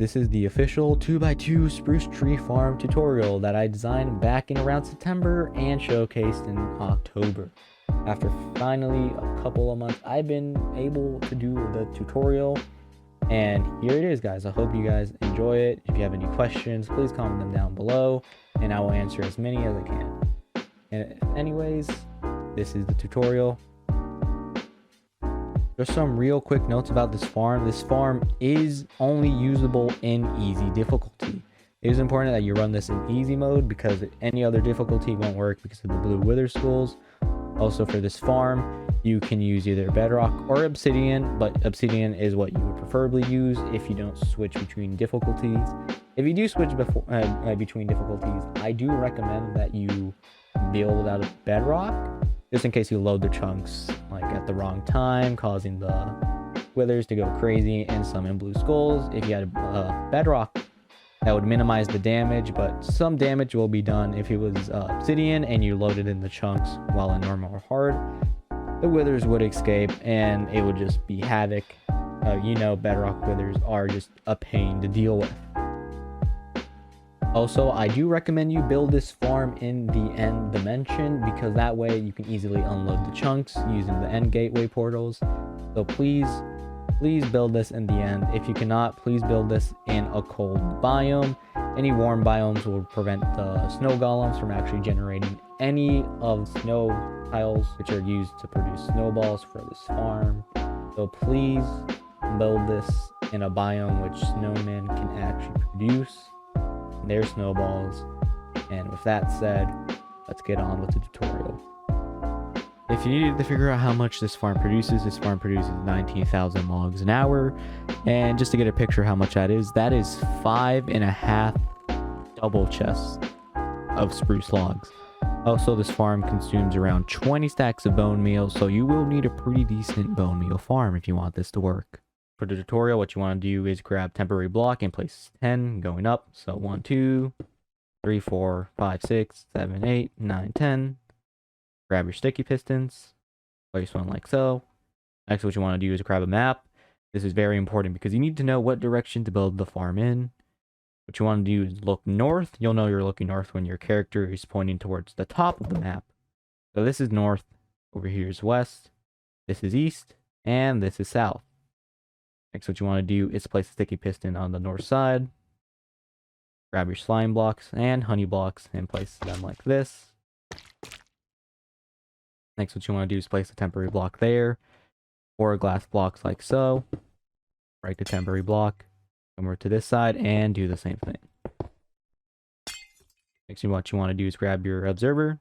This is the official 2x2 spruce tree farm tutorial that I designed back in around September and showcased in October. After finally a couple of months, I've been able to do the tutorial, and here it is, guys. I hope you guys enjoy it. If you have any questions, please comment them down below and I will answer as many as I can. And anyways, this is the tutorial. Just some real quick notes about this farm. This farm is only usable in easy difficulty. It is important that you run this in easy mode because any other difficulty won't work because of the blue wither skulls. Also, for this farm, you can use either Bedrock or Obsidian, but Obsidian is what you would preferably use if you don't switch between difficulties. If you do switch between difficulties, I do recommend that you build out of Bedrock, just in case you load the chunks like at the wrong time, causing the withers to go crazy and summon blue skulls. If you had a Bedrock, that would minimize the damage, but some damage will be done. If it was Obsidian and you loaded in the chunks while in normal or hard, the withers would escape and it would just be havoc. You know, Bedrock withers are just a pain to deal with. Also, I do recommend you build this farm in the end dimension because that way you can easily unload the chunks using the end gateway portals. So please build this in the end. If you cannot, please build this in a cold biome. Any warm biomes will prevent the snow golems from actually generating any of snow tiles, which are used to produce snowballs for this farm. So please build this in a biome which snowmen can actually produce their snowballs. And with that said, let's get on with the tutorial. If you needed to figure out how much this farm produces 19,000 logs an hour. And just to get a picture how much that is 5.5 double chests of spruce logs. Also, this farm consumes around 20 stacks of bone meal, so you will need a pretty decent bone meal farm if you want this to work. For the tutorial, what you want to do is grab temporary block and place 10 going up. So 1, 2, 3, 4, 5, 6, 7, 8, 9, 10. Grab your sticky pistons, place one like so. Next, what you want to do is grab a map. This is very important because you need to know what direction to build the farm in. What you want to do is look north. You'll know you're looking north when your character is pointing towards the top of the map. So this is north, over here is west, this is east, and this is south. Next, what you want to do is place a sticky piston on the north side. Grab your slime blocks and honey blocks and place them like this. Next, what you want to do is place a temporary block there, or glass blocks like so. Break the temporary block, come over to this side, and do the same thing. Next, what you want to do is grab your observer,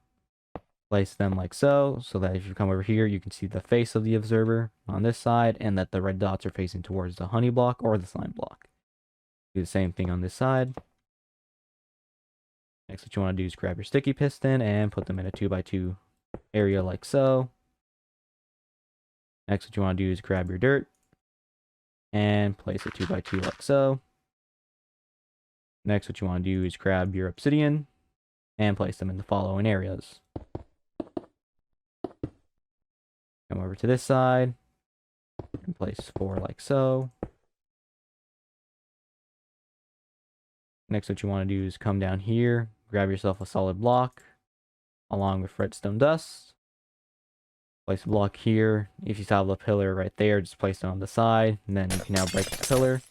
place them like so, so that if you come over here, you can see the face of the observer on this side, and that the red dots are facing towards the honey block or the slime block. Do the same thing on this side. Next, what you want to do is grab your sticky piston and put them in a 2x2 area like so. Next, what you want to do is grab your dirt and place a 2x2 like so. Next, what you want to do is grab your obsidian and place them in the following areas. Come over to this side and place 4 like so. Next, what you want to do is come down here, grab yourself a solid block along with redstone dust. Place a block here. If you saw the pillar right there, just place it on the side, and then you can now break the pillar.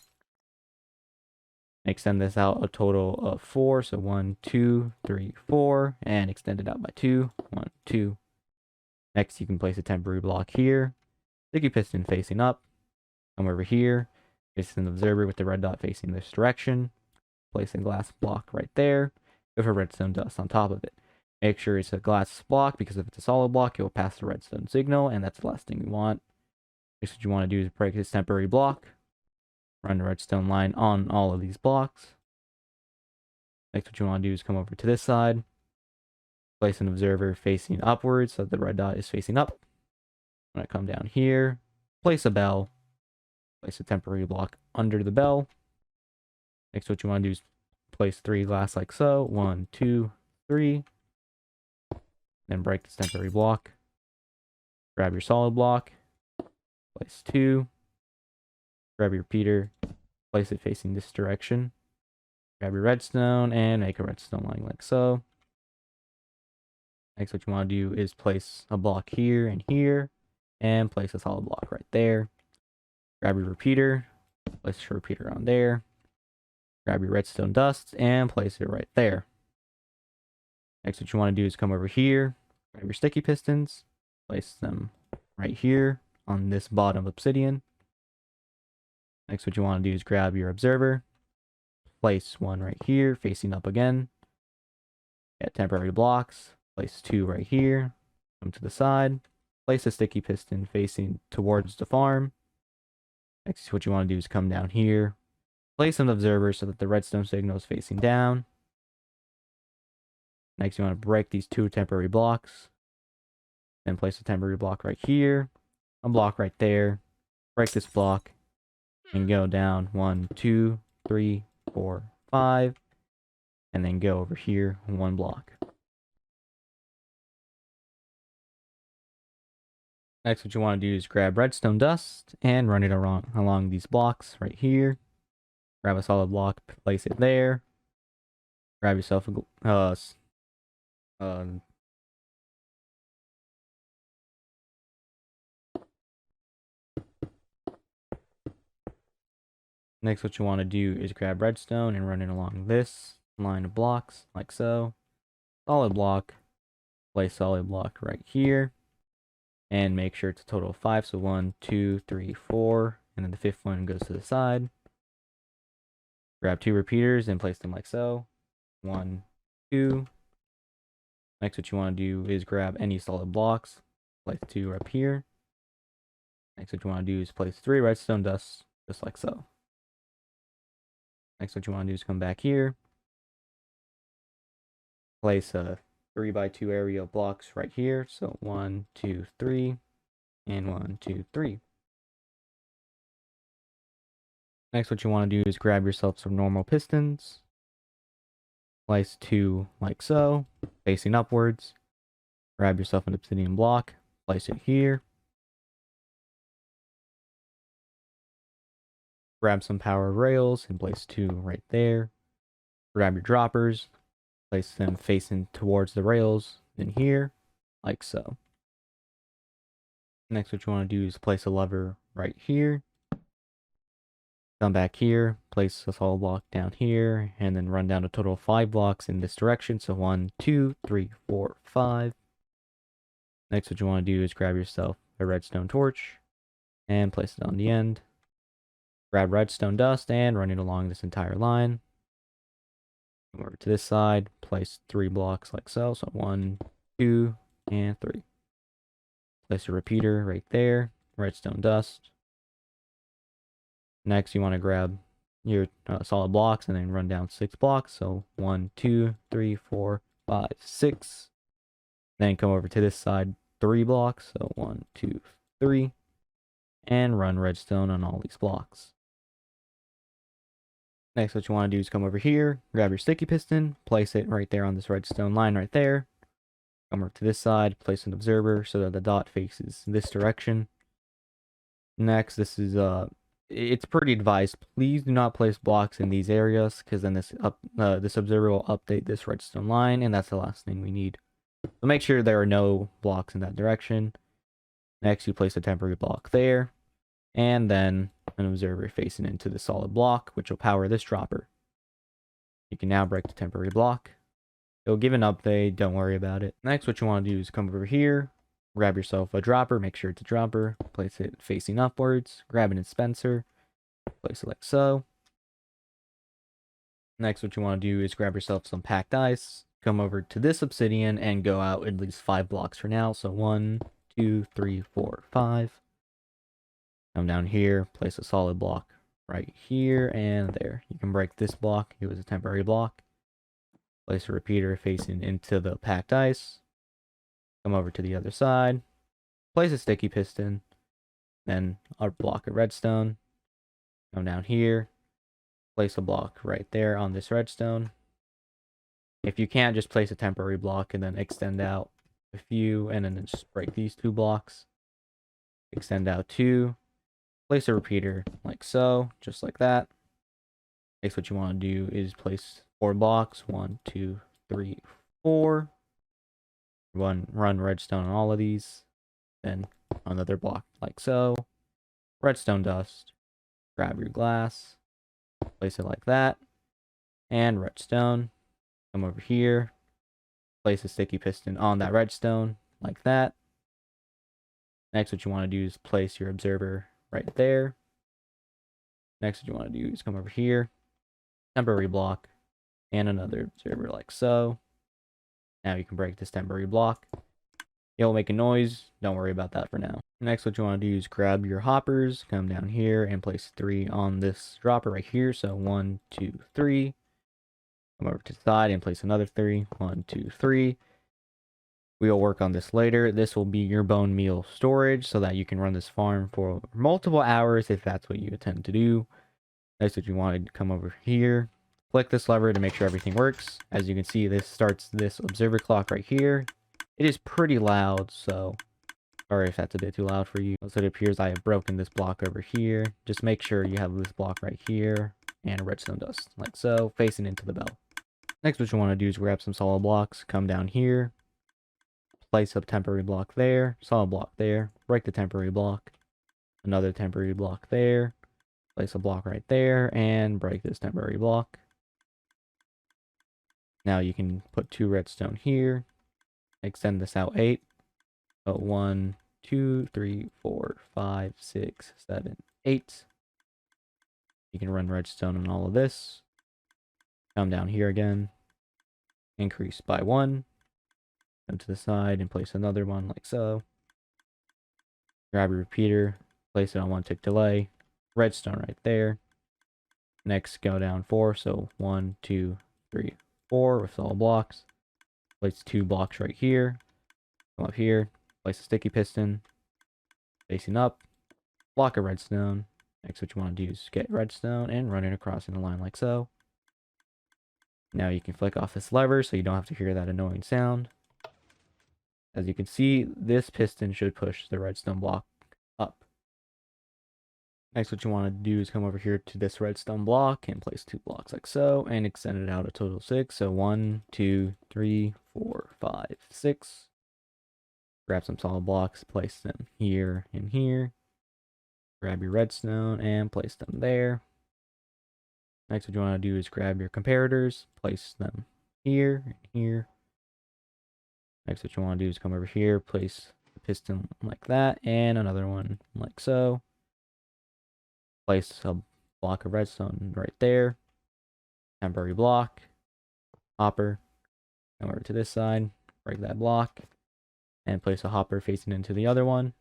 Extend this out a total of 4, so 1, 2, 3, 4, and extend it out by 2, 1, 2. Next, you can place a temporary block here, sticky piston facing up, come over here, place an observer with the red dot facing this direction, place a glass block right there, with a redstone dust on top of it. Make sure it's a glass block because if it's a solid block, it will pass the redstone signal, and that's the last thing we want. Next, what you want to do is break this temporary block, run the redstone line on all of these blocks. Next, what you want to do is come over to this side, place an observer facing upwards so the red dot is facing up. When I come down here, place a bell, place a temporary block under the bell. Next, what you want to do is place 3 glass like so, 1, 2, 3. Then break this temporary block. Grab your solid block, place 2. Grab your repeater, place it facing this direction. Grab your redstone and make a redstone line like so. Next, what you want to do is place a block here and here, and place a solid block right there. Grab your repeater, place your repeater on there. Grab your redstone dust and place it right there. Next, what you want to do is come over here, grab your sticky pistons, place them right here on this bottom obsidian. Next, what you want to do is grab your observer, place one right here, facing up again. Get temporary blocks, place two right here, come to the side, place a sticky piston facing towards the farm. Next, what you want to do is come down here, place an observer so that the redstone signal is facing down. Next, you want to break these two temporary blocks. Then place a temporary block right here, a block right there, break this block, and go down 1, 2, 3, 4, 5, and then go over here one block. Next, what you want to do is grab redstone dust and run it along these blocks right here. Grab a solid block, place it there. Grab yourself a Next, what you want to do is grab redstone and run it along this line of blocks, like so. Solid block, place solid block right here, and make sure it's a total of 5. So 1, 2, 3, 4, and then the fifth one goes to the side. Grab two repeaters and place them like so. 1, 2. Next, what you want to do is grab any solid blocks, place 2 up here. Next, what you want to do is place 3 redstone dusts, just like so. Next, what you want to do is come back here, place a 3x2 area of blocks right here. So 1, 2, 3, and 1, 2, 3. Next, what you want to do is grab yourself some normal pistons, place 2 like so, facing upwards. Grab yourself an obsidian block, place it here. Grab some power rails and place 2 right there. Grab your droppers, place them facing towards the rails in here, like so. Next, what you want to do is place a lever right here. Come back here, place a solid block down here, and then run down a total of 5 blocks in this direction. So 1, 2, 3, 4, 5. Next, what you want to do is grab yourself a redstone torch and place it on the end. Grab redstone dust and run it along this entire line. Come over to this side, place 3 blocks like so. So 1, 2, and 3. Place a repeater right there, redstone dust. Next, you want to grab your solid blocks and then run down 6 blocks. So 1, 2, 3, 4, 5, 6. Then come over to this side, 3 blocks. So 1, 2, 3. And run redstone on all these blocks. Next, what you want to do is come over here, grab your sticky piston, place it right there on this redstone line right there. Come over to this side, place an observer so that the dot faces this direction. Next, this is it's pretty advised. Please do not place blocks in these areas, because then this observer will update this redstone line, and that's the last thing we need. So make sure there are no blocks in that direction. Next, you place a temporary block there, and then an observer facing into the solid block, which will power this dropper. You can now break the temporary block. It'll give an update, don't worry about it. Next, what you want to do is come over here, grab yourself a dropper, make sure it's a dropper, place it facing upwards, grab an dispenser, place it like so. Next, what you want to do is grab yourself some packed ice, come over to this obsidian, and go out at least 5 blocks for now. So 1, 2, 3, 4, 5. Come down here, place a solid block right here and there. You can break this block, it was a temporary block. Place a repeater facing into the packed ice. Come over to the other side. Place a sticky piston. Then a block of redstone. Come down here. Place a block right there on this redstone. If you can't, just place a temporary block and then extend out a few, and then just break these 2 blocks. Extend out 2. Place a repeater like so, just like that. Next, what you want to do is place 4 blocks. 1, 2, 3, 4. Run redstone on all of these. Then another block like so. Redstone dust. Grab your glass. Place it like that. And redstone. Come over here. Place a sticky piston on that redstone like that. Next, what you want to do is place your observer right there. Next, what you want to do is come over here. Temporary block. And another observer like so. Now you can break this temporary block. It will make a noise. Don't worry about that for now. Next, what you want to do is grab your hoppers, come down here and place 3 on this dropper right here. So 1, 2, 3. Come over to the side and place another 3. 1, 2, 3. We'll work on this later. This will be your bone meal storage so that you can run this farm for multiple hours if that's what you intend to do. Next, what you want to come over here. Click this lever to make sure everything works. As you can see, this starts this observer clock right here. It is pretty loud, so sorry if that's a bit too loud for you. So it appears I have broken this block over here. Just make sure you have this block right here and redstone dust, like so, facing into the bell. Next, what you want to do is grab some solid blocks, come down here, place a temporary block there, solid block there, break the temporary block, another temporary block there, place a block right there, and break this temporary block. Now you can put 2 redstone here, extend this out 8. So 1, 2, 3, 4, 5, 6, 7, 8. You can run redstone on all of this. Come down here again. Increase by 1. Come to the side and place another one like so. Grab your repeater. Place it on 1 tick delay. Redstone right there. Next, go down 4. So 1, 2, 3, 4 with all blocks. Place 2 blocks right here. Come up here. Place a sticky piston. Facing up. Block of redstone. Next, what you want to do is get redstone and run it across in a line like so. Now you can flick off this lever so you don't have to hear that annoying sound. As you can see, this piston should push the redstone block up. Next, what you want to do is come over here to this redstone block and place 2 blocks like so and extend it out a total of 6. So 1, 2, 3, 4, 5, 6. Grab some solid blocks, place them here and here. Grab your redstone and place them there. Next, what you want to do is grab your comparators, place them here and here. Next, what you want to do is come over here, place the piston like that, and another one like so. Place a block of redstone right there. Temporary block. Hopper. Come over to this side, break that block, and place a hopper facing into the other one.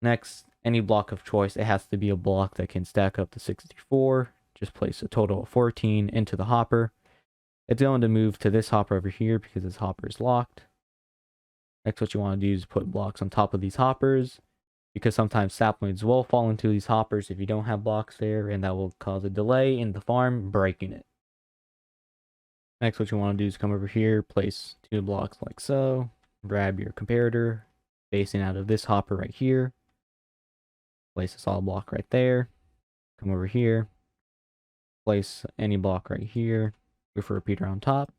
Next, any block of choice, it has to be a block that can stack up to 64. Just place a total of 14 into the hopper. It's going to move to this hopper over here because this hopper is locked. Next, what you want to do is put blocks on top of these hoppers, because sometimes saplings will fall into these hoppers if you don't have blocks there, and that will cause a delay in the farm, breaking it. Next, what you want to do is come over here, place 2 blocks like so, grab your comparator, facing out of this hopper right here, place a solid block right there, come over here, place any block right here, with a repeater on top.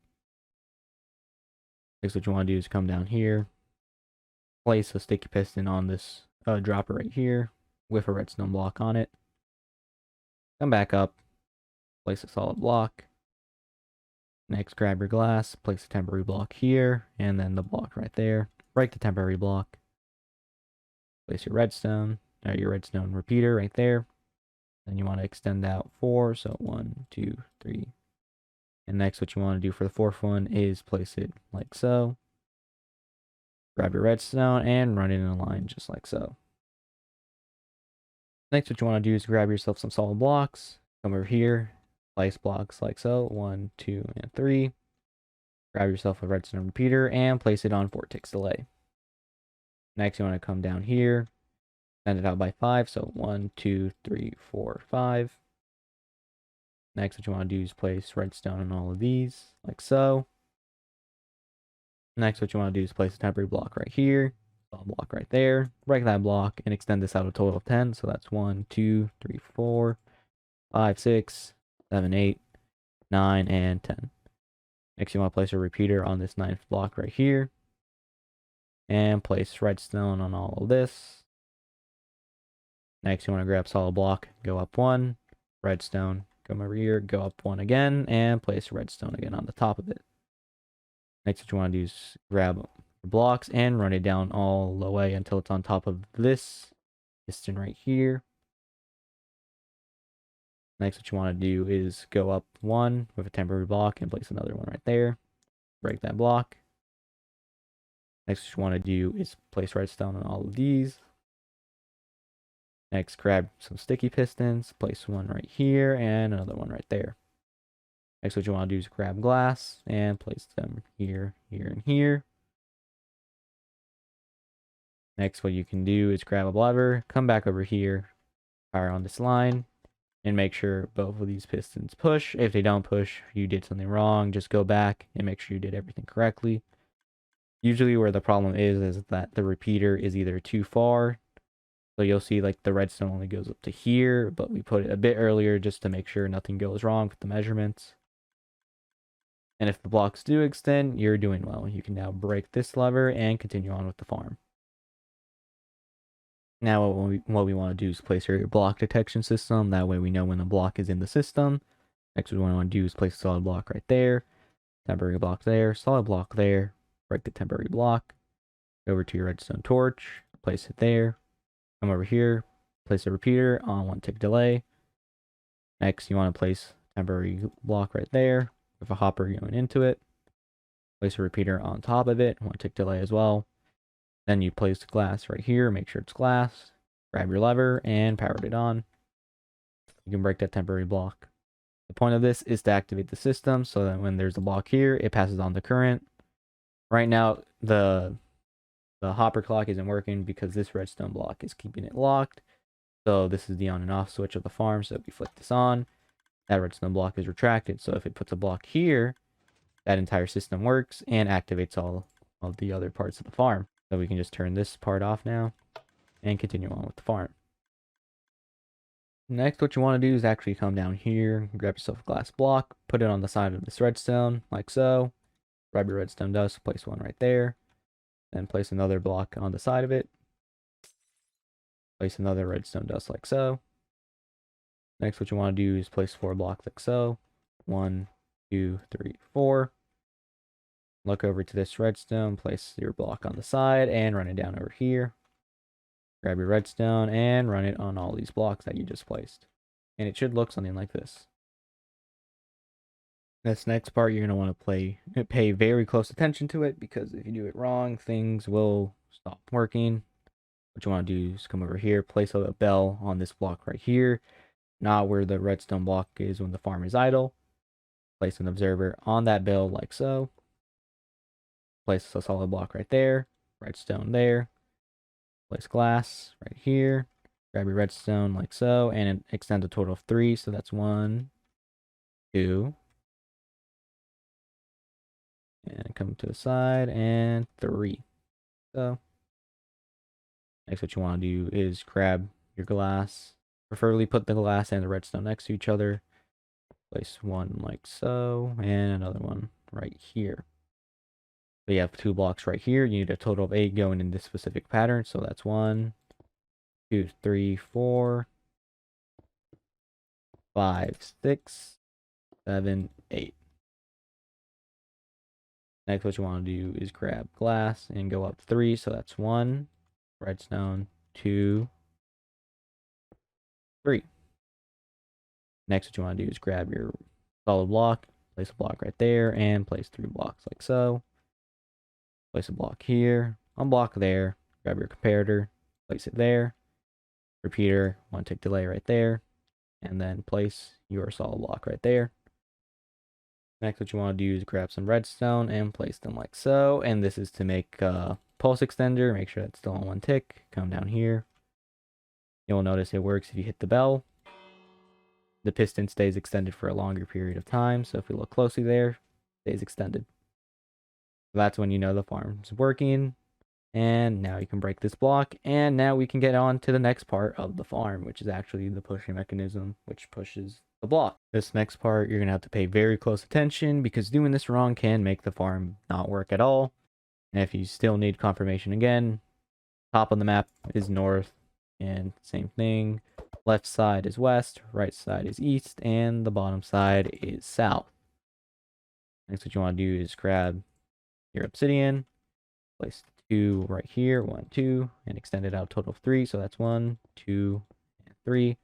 Next, what you want to do is come down here, place a sticky piston on this dropper right here, with a redstone block on it. Come back up, place a solid block. Next, grab your glass, place a temporary block here, and then the block right there. Break the temporary block. Place your redstone repeater right there. Then you want to extend out 4, so 1, 2, 3. And next, what you want to do for the 4th one is place it like so. Grab your redstone and run it in a line just like so. Next, what you want to do is grab yourself some solid blocks. Come over here, place blocks like so, 1, 2, and 3. Grab yourself a redstone repeater and place it on 4 ticks delay. Next, you want to come down here, send it out by 5, so 1, 2, 3, 4, 5. Next, what you want to do is place redstone on all of these, like so. Next, what you want to do is place a temporary block right here, solid block right there, break that block, and extend this out a total of 10. So that's 1, 2, 3, 4, 5, 6, 7, 8, 9, and 10. Next, you want to place a repeater on this 9th block right here. And place redstone on all of this. Next, you want to grab solid block, go up 1, redstone, come over here, go up 1 again, and place redstone again on the top of it. Next, what you want to do is grab blocks and run it down all the way until it's on top of this piston right here. Next, what you want to do is go up 1 with a temporary block and place another one right there. Break that block. Next, what you want to do is place redstone on all of these. Next, grab some sticky pistons, place one right here and another one right there. Next, what you want to do is grab glass and place them here, here, and here. Next, what you can do is grab a lever, come back over here, fire on this line, and make sure both of these pistons push. If they don't push, you did something wrong. Just go back and make sure you did everything correctly. Usually where the problem is that the repeater is either too far. So you'll see like the redstone only goes up to here, but we put it a bit earlier just to make sure nothing goes wrong with the measurements. And if the blocks do extend, you're doing well. You can now break this lever and continue on with the farm. Now what we want to do is place your block detection system. That way we know when a block is in the system. Next what we want to do is place a solid block right there. Temporary block there. Solid block there. Break the temporary block. Go over to your redstone torch. Place it there. Come over here. Place a repeater on 1 tick delay. Next you want to place a temporary block right there with a hopper going into it. Place a repeater on top of it. 1 tick delay as well. Then you place the glass right here, make sure it's glass, grab your lever, and power it on. You can break that temporary block. The point of this is to activate the system so that when there's a block here, it passes on the current. Right now, the hopper clock isn't working because this redstone block is keeping it locked. So this is the on and off switch of the farm. So if you flick this on, that redstone block is retracted. So if it puts a block here, that entire system works and activates all of the other parts of the farm. So we can just turn this part off now and continue on with the farm. Next, what you want to do is actually come down here, grab yourself a glass block, put it on the side of this redstone, like so. Grab your redstone dust, place one right there. Then place another block on the side of it. Place another redstone dust like so. Next, what you want to do is place 4 blocks like so. 1, 2, 3, 4. Look over to this redstone, place your block on the side, and run it down over here. Grab your redstone and run it on all these blocks that you just placed. And it should look something like this. This next part, you're going to want to pay very close attention to it, because if you do it wrong, things will stop working. What you want to do is come over here, place a bell on this block right here, not where the redstone block is when the farm is idle. Place an observer on that bell like so. Place a solid block right there, redstone there. Place glass right here. Grab your redstone like so, and extend a total of 3. So that's 1, 2, and come to the side, and 3. So next, what you want to do is grab your glass. Preferably put the glass and the redstone next to each other. Place one like so, and another one right here. So you have 2 blocks right here. You need a total of 8 going in this specific pattern. So that's 1, 2, 3, 4, 5, 6, 7, 8. Next, what you want to do is grab glass and go up 3. So that's 1, redstone, 2, 3. Next, what you want to do is grab your solid block, place a block right there, and place 3 blocks like so. Place a block here, one block there, grab your comparator, place it there, repeater, 1 tick delay right there, and then place your solid block right there. Next, what you want to do is grab some redstone and place them like so, and this is to make a pulse extender. Make sure that's still on 1 tick. Come down here. You'll notice it works if you hit the bell. The piston stays extended for a longer period of time, so if we look closely there, it stays extended. So that's when you know the farm's working. And now you can break this block, and now we can get on to the next part of the farm, which is actually the pushing mechanism, which pushes the block. This next part, you're going to have to pay very close attention, because doing this wrong can make the farm not work at all. And if you still need confirmation again, top of the map is north, and same thing. Left side is west, right side is east, and the bottom side is south. Next, what you want to do is grab your obsidian, place 2 right here, 1, 2, and extend it out total of 3. So that's 1, 2, and 3.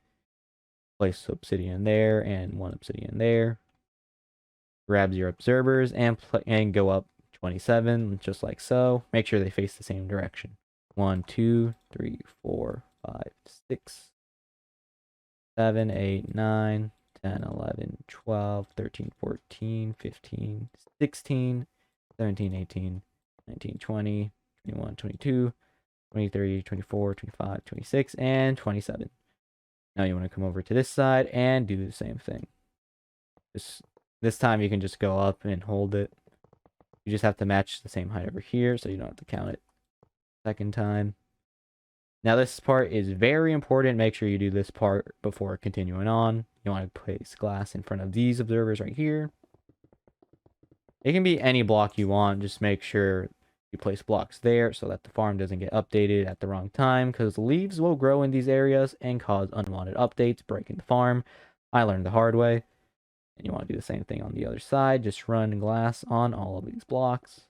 Place obsidian there and 1 obsidian there. Grab your observers and go up 27, just like so. Make sure they face the same direction. 1, 2, 3, 4, 5, 6, 7, 8, 9, 10, 11, 12, 13, 14, 15, 16, 17, 18, 19, 20, 21, 22, 23, 24, 25, 26, and 27. Now you want to come over to this side and do the same thing. This time you can just go up and hold it. You just have to match the same height over here, so you don't have to count it second time. Now this part is very important. Make sure you do this part before continuing on. You want to place glass in front of these observers right here. It can be any block you want. Just make sure you place blocks there so that the farm doesn't get updated at the wrong time, because leaves will grow in these areas and cause unwanted updates, breaking the farm. I learned the hard way. And you want to do the same thing on the other side. Just run glass on all of these blocks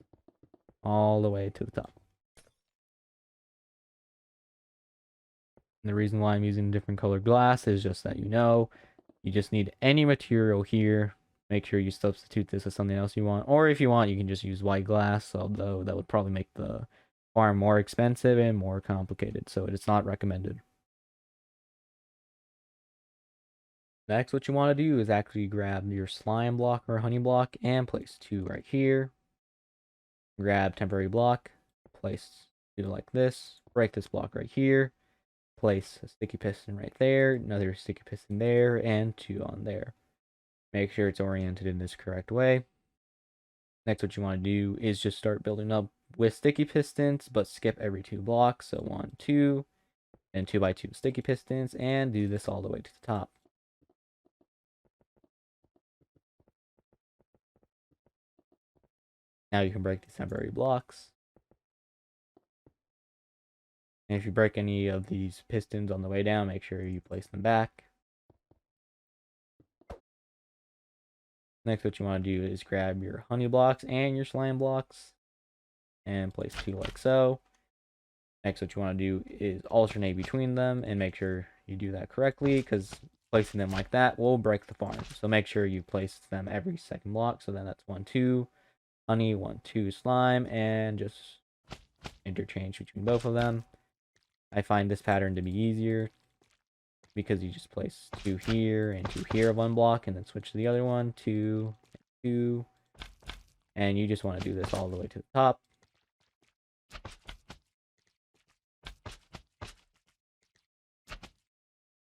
all the way to the top. And the reason why I'm using different colored glass is just that you just need any material here. Make sure you substitute this with something else you want. Or if you want, you can just use white glass, although that would probably make the farm more expensive and more complicated, so it's not recommended. Next, what you want to do is actually grab your slime block or honey block and place 2 right here. Grab temporary block, place 2 like this, break this block right here, place a sticky piston right there, another sticky piston there, and 2 on there. Make sure it's oriented in this correct way. Next, what you want to do is just start building up with sticky pistons, but skip every 2 blocks. So 1, 2, and 2 by 2 sticky pistons, and do this all the way to the top. Now you can break these temporary blocks. And if you break any of these pistons on the way down, make sure you place them back. Next, what you want to do is grab your honey blocks and your slime blocks and place 2 like so. Next, what you want to do is alternate between them and make sure you do that correctly, because placing them like that will break the farm. So make sure you place them every second block. So then that's 1, 2 honey, 1, 2 slime, and just interchange between both of them. I find this pattern to be easier because you just place 2 here and 2 here of one block, and then switch to the other one, 2, 2, and you just want to do this all the way to the top.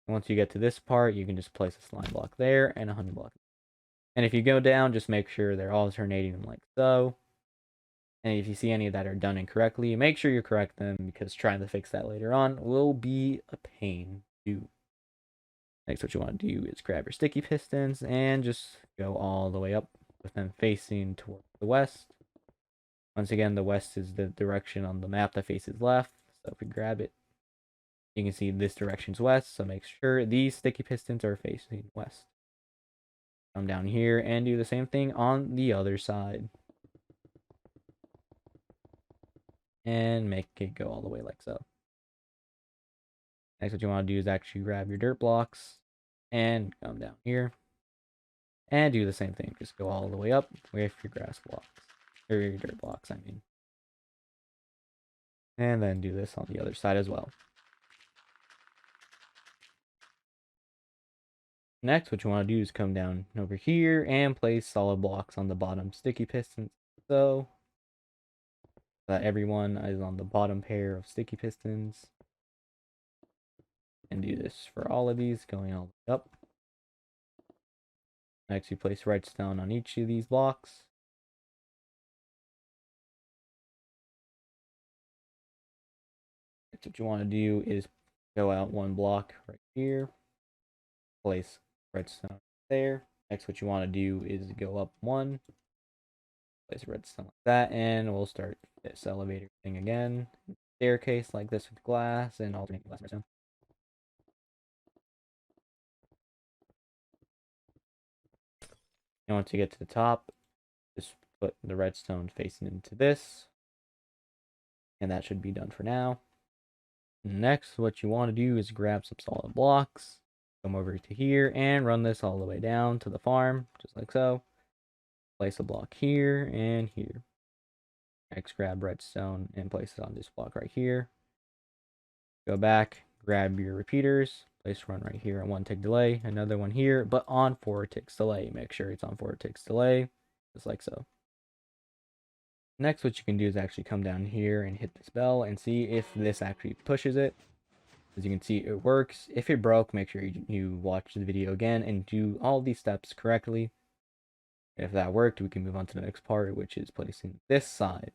Once you get to this part, you can just place a slime block there and a honey block. And if you go down, just make sure they're alternating like so. And if you see any that are done incorrectly, make sure you correct them, because trying to fix that later on will be a pain to do. Next, what you want to do is grab your sticky pistons and just go all the way up with them facing towards the west. Once again, the west is the direction on the map that faces left. So if we grab it, you can see this direction's west. So make sure these sticky pistons are facing west. Come down here and do the same thing on the other side. And make it go all the way like so. Next, what you want to do is actually grab your dirt blocks and come down here and do the same thing. Just go all the way up with your grass blocks, or your dirt blocks, I mean. And then do this on the other side as well. Next, what you want to do is come down over here and place solid blocks on the bottom sticky pistons, so that everyone is on the bottom pair of sticky pistons. And do this for all of these, going all the way up. Next, you place redstone on each of these blocks. Next, what you want to do is go out one block right here, place redstone there. Next, what you want to do is go up one, place redstone like that, and we'll start this elevator thing again. Staircase like this with glass and alternate glass redstone. And once you get to the top, just put the redstone facing into this. And that should be done for now. Next, what you want to do is grab some solid blocks, come over to here, and run this all the way down to the farm, just like so. Place a block here and here. Next, grab redstone and place it on this block right here. Go back, grab your repeaters, place one right here on 1 tick delay, another one here, but on 4 ticks delay. Make sure it's on 4 ticks delay, just like so. Next, what you can do is actually come down here and hit this bell and see if this actually pushes it. As you can see, it works. If it broke, make sure you watch the video again and do all these steps correctly. If that worked, we can move on to the next part, which is placing this side.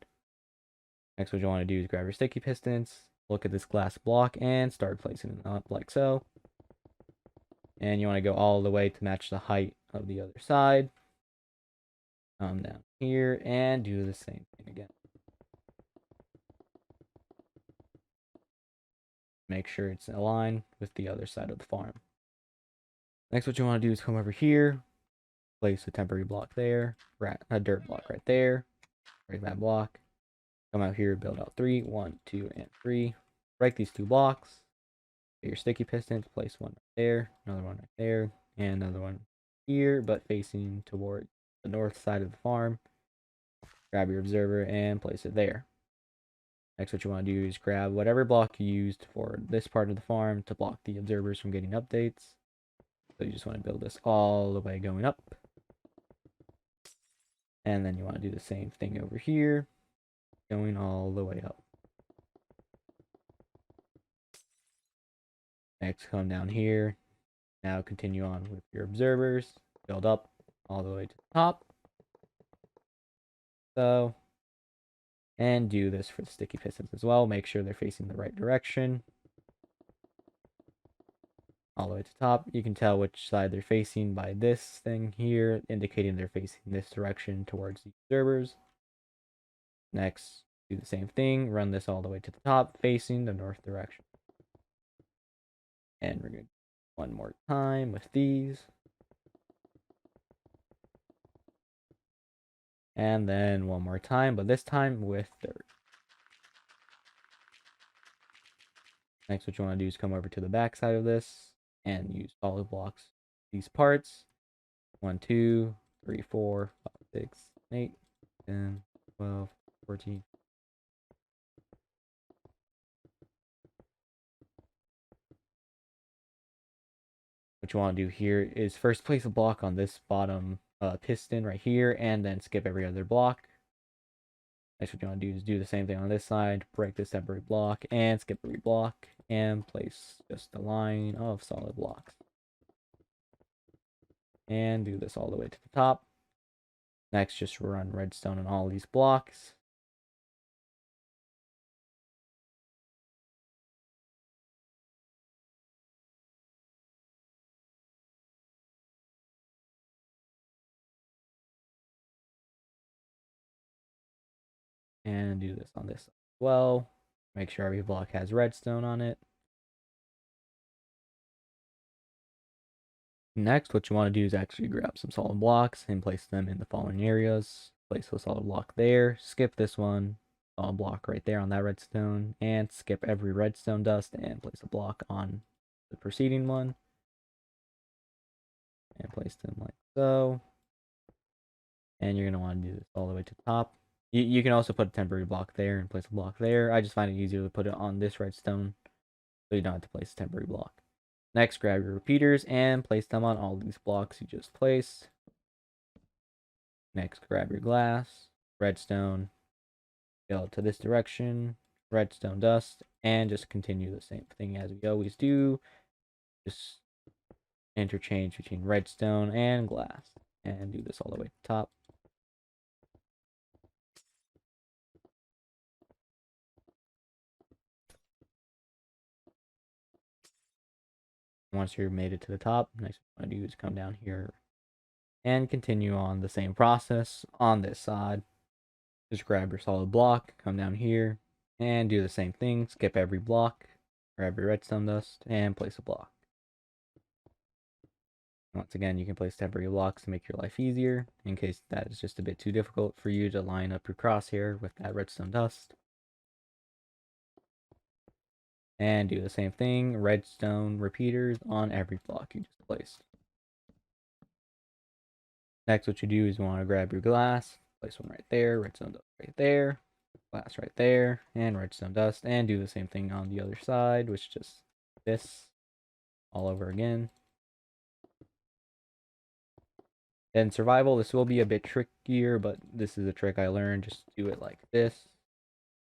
Next, what you want to do is grab your sticky pistons, look at this glass block, and start placing it up like so. And you want to go all the way to match the height of the other side. Come down here and do the same thing again. Make sure it's aligned with the other side of the farm. Next, what you want to do is come over here, place a temporary block there, a dirt block right there, break that block, come out here, build out 3, 1, 2, and 3, break these 2 blocks, get your sticky pistons, place one right there, another one right there, and another one here, but facing toward the north side of the farm. Grab your observer and place it there. Next, what you want to do is grab whatever block you used for this part of the farm to block the observers from getting updates. So you just want to build this all the way going up. And then you want to do the same thing over here, going all the way up. Next, come down here. Now continue on with your observers. Build up all the way to the top. So, and do this for the sticky pistons as well. Make sure they're facing the right direction. All the way to the top. You can tell which side they're facing by this thing here, indicating they're facing this direction towards the observers. Next, do the same thing. Run this all the way to the top, facing the north direction. And we're going to do one more time with these. And then one more time, but this time with dirt. Next, what you want to do is come over to the back side of this and use solid blocks. These parts. 1, 2, 3, 4, 5, 6, 8, 10, 12, 14. What you want to do here is first place a block on this bottom piston right here, and then skip every other block. Next, what you want to do is do the same thing on this side, break this temporary block, and skip every block, and place just a line of solid blocks. And do this all the way to the top. Next, just run redstone on all these blocks. And do this on this side as well. Make sure every block has redstone on it. Next, what you want to do is actually grab some solid blocks and place them in the following areas. Place a solid block there, skip this one, solid block right there on that redstone, and skip every redstone dust and place a block on the preceding one. And place them like so. And you're going to want to do this all the way to the top. You can also put a temporary block there and place a block there. I just find it easier to put it on this redstone so you don't have to place a temporary block. Next, grab your repeaters and place them on all these blocks you just placed. Next, grab your glass, redstone, go to this direction, redstone dust, and just continue the same thing as we always do. Just interchange between redstone and glass, and do this all the way to the top. Once you've made it to the top, next what you want to do is come down here and continue on the same process on this side. Just grab your solid block, come down here, and do the same thing. Skip every block, grab your redstone dust, and place a block. Once again, you can place temporary blocks to make your life easier, in case that is just a bit too difficult for you to line up your crosshair with that redstone dust. And do the same thing, redstone repeaters on every block you just placed. Next, what you do is you want to grab your glass, place one right there, redstone dust right there, glass right there, and redstone dust, and do the same thing on the other side, which is just this all over again. In survival, this will be a bit trickier, but this is a trick I learned. Just do it like this.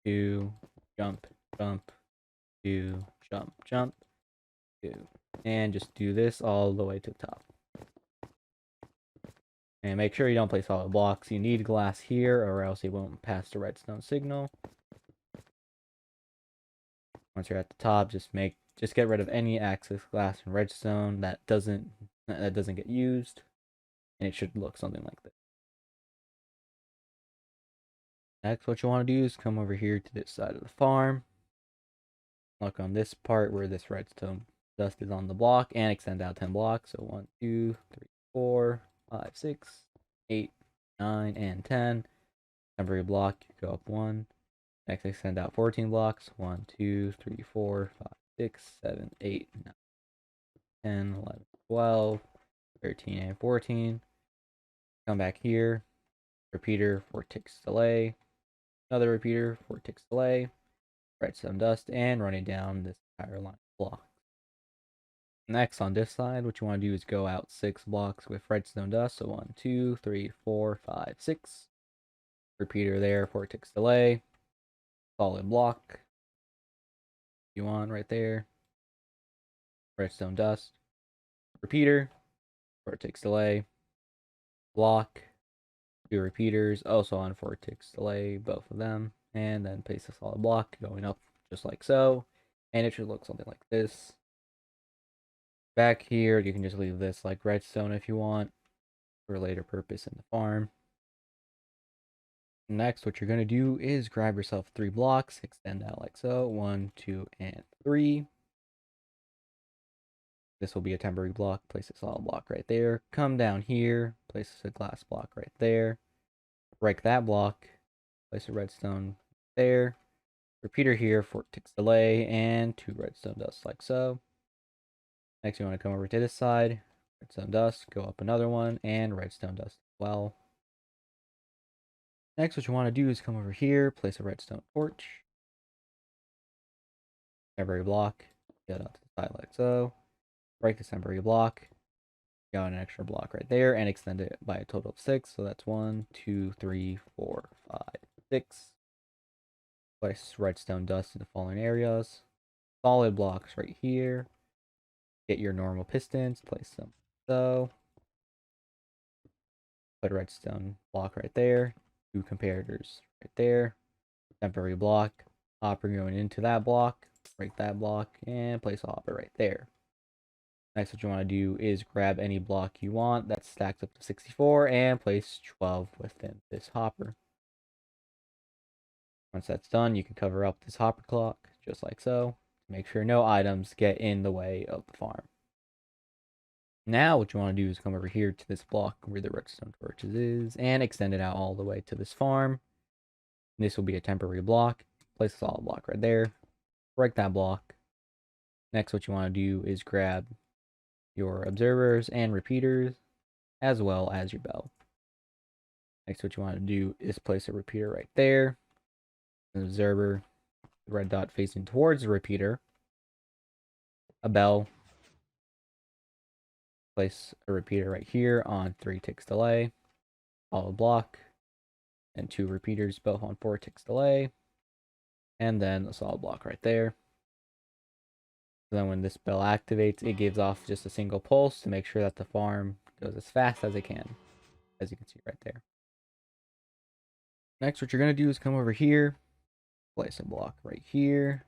Do, jump, jump, do, jump, jump, do. And just do this all the way to the top. And make sure you don't place solid blocks. You need glass here, or else it won't pass the redstone signal. Once you're at the top, just get rid of any excess glass and redstone that doesn't get used, and it should look something like this. Next, what you want to do is come over here to this side of the farm. Look on this part where this redstone dust is on the block, and extend out 10 blocks. So 1, 2, 3, 4, 5, 6, 8, 9, and 10. Temporary block, go up 1. Next, extend out 14 blocks. 1, 2, 3, 4, 5, 6, 7, 8, 9, 10, 11, 12, 13, and 14. Come back here. Repeater, 4 ticks delay. Another repeater, 4 ticks delay. Redstone dust, and running down this entire line of blocks. Next, on this side, what you want to do is go out 6 blocks with redstone dust. So 1, 2, 3, 4, 5, 6. Repeater there, 4 ticks delay. Solid block. You want right there. Redstone dust. Repeater, 4 ticks delay. Block. 2 repeaters, also on 4 ticks delay, both of them. And then place a solid block going up just like so. And it should look something like this. Back here, you can just leave this like redstone if you want for a later purpose in the farm. Next, what you're going to do is grab yourself 3 blocks, extend out like so. 1, 2, and 3. This will be a temporary block. Place a solid block right there. Come down here, place a glass block right there. Break that block. Place a redstone there. Repeater here, 4 ticks delay, and 2 redstone dust like so. Next, you want to come over to this side. Redstone dust, go up another one, and redstone dust as well. Next, what you want to do is come over here, place a redstone torch. Temporary block, get out to the side like so. Break this temporary block. Got an extra block right there, and extend it by a total of 6. So that's 1, 2, 3, 4, 5, 6. Place redstone dust in the following areas. Solid blocks right here. Get your normal pistons, place them so. Put a redstone block right there. 2 comparators right there. Temporary block. Hopper going into that block. Break that block and place a hopper right there. Next, what you want to do is grab any block you want that stacks up to 64 and place 12 within this hopper. Once that's done, you can cover up this hopper clock just like so. Make sure no items get in the way of the farm. Now what you want to do is come over here to this block where the redstone torches is and extend it out all the way to this farm. This will be a temporary block. Place a solid block right there. Break that block. Next, what you want to do is grab your observers and repeaters as well as your bell. Next, what you want to do is place a repeater right there. An observer, the red dot facing towards the repeater. A bell. Place a repeater right here on 3 ticks delay. Solid block. And 2 repeaters, both on 4 ticks delay. And then a solid block right there. So then when this bell activates, it gives off just a single pulse to make sure that the farm goes as fast as it can. As you can see right there. Next, what you're going to do is come over here. Place a block right here.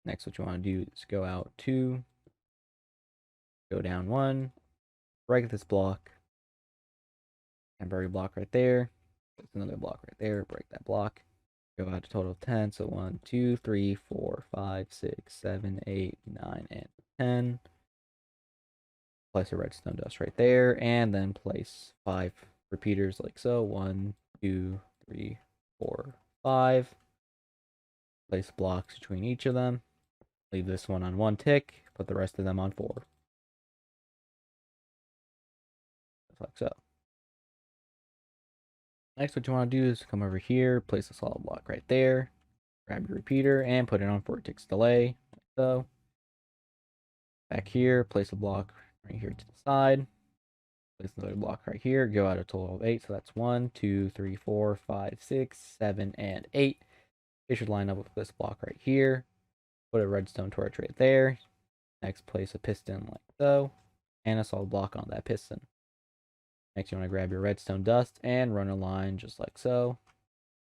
Next, what you want to do is go out 2, go down 1, break this block, temporary block right there, place another block right there, break that block, go out a total of 10, so 1, 2, 3, 4, 5, 6, 7, 8, 9, and 10. Place a redstone dust right there, and then place 5 repeaters like so, 1, 2, 3, 4, 5. Place blocks between each of them. Leave this one on 1 tick, put the rest of them on 4. Just like so. Next, what you want to do is come over here, place a solid block right there, grab your repeater, and put it on 4 ticks delay, like so. Back here, place a block right here to the side, place another block right here, go out a total of 8, so that's 1, 2, 3, 4, 5, 6, 7, and 8. It should line up with this block right here. Put a redstone torch right there. Next, place a piston like so, and a solid block on that piston. Next, you want to grab your redstone dust and run a line just like so.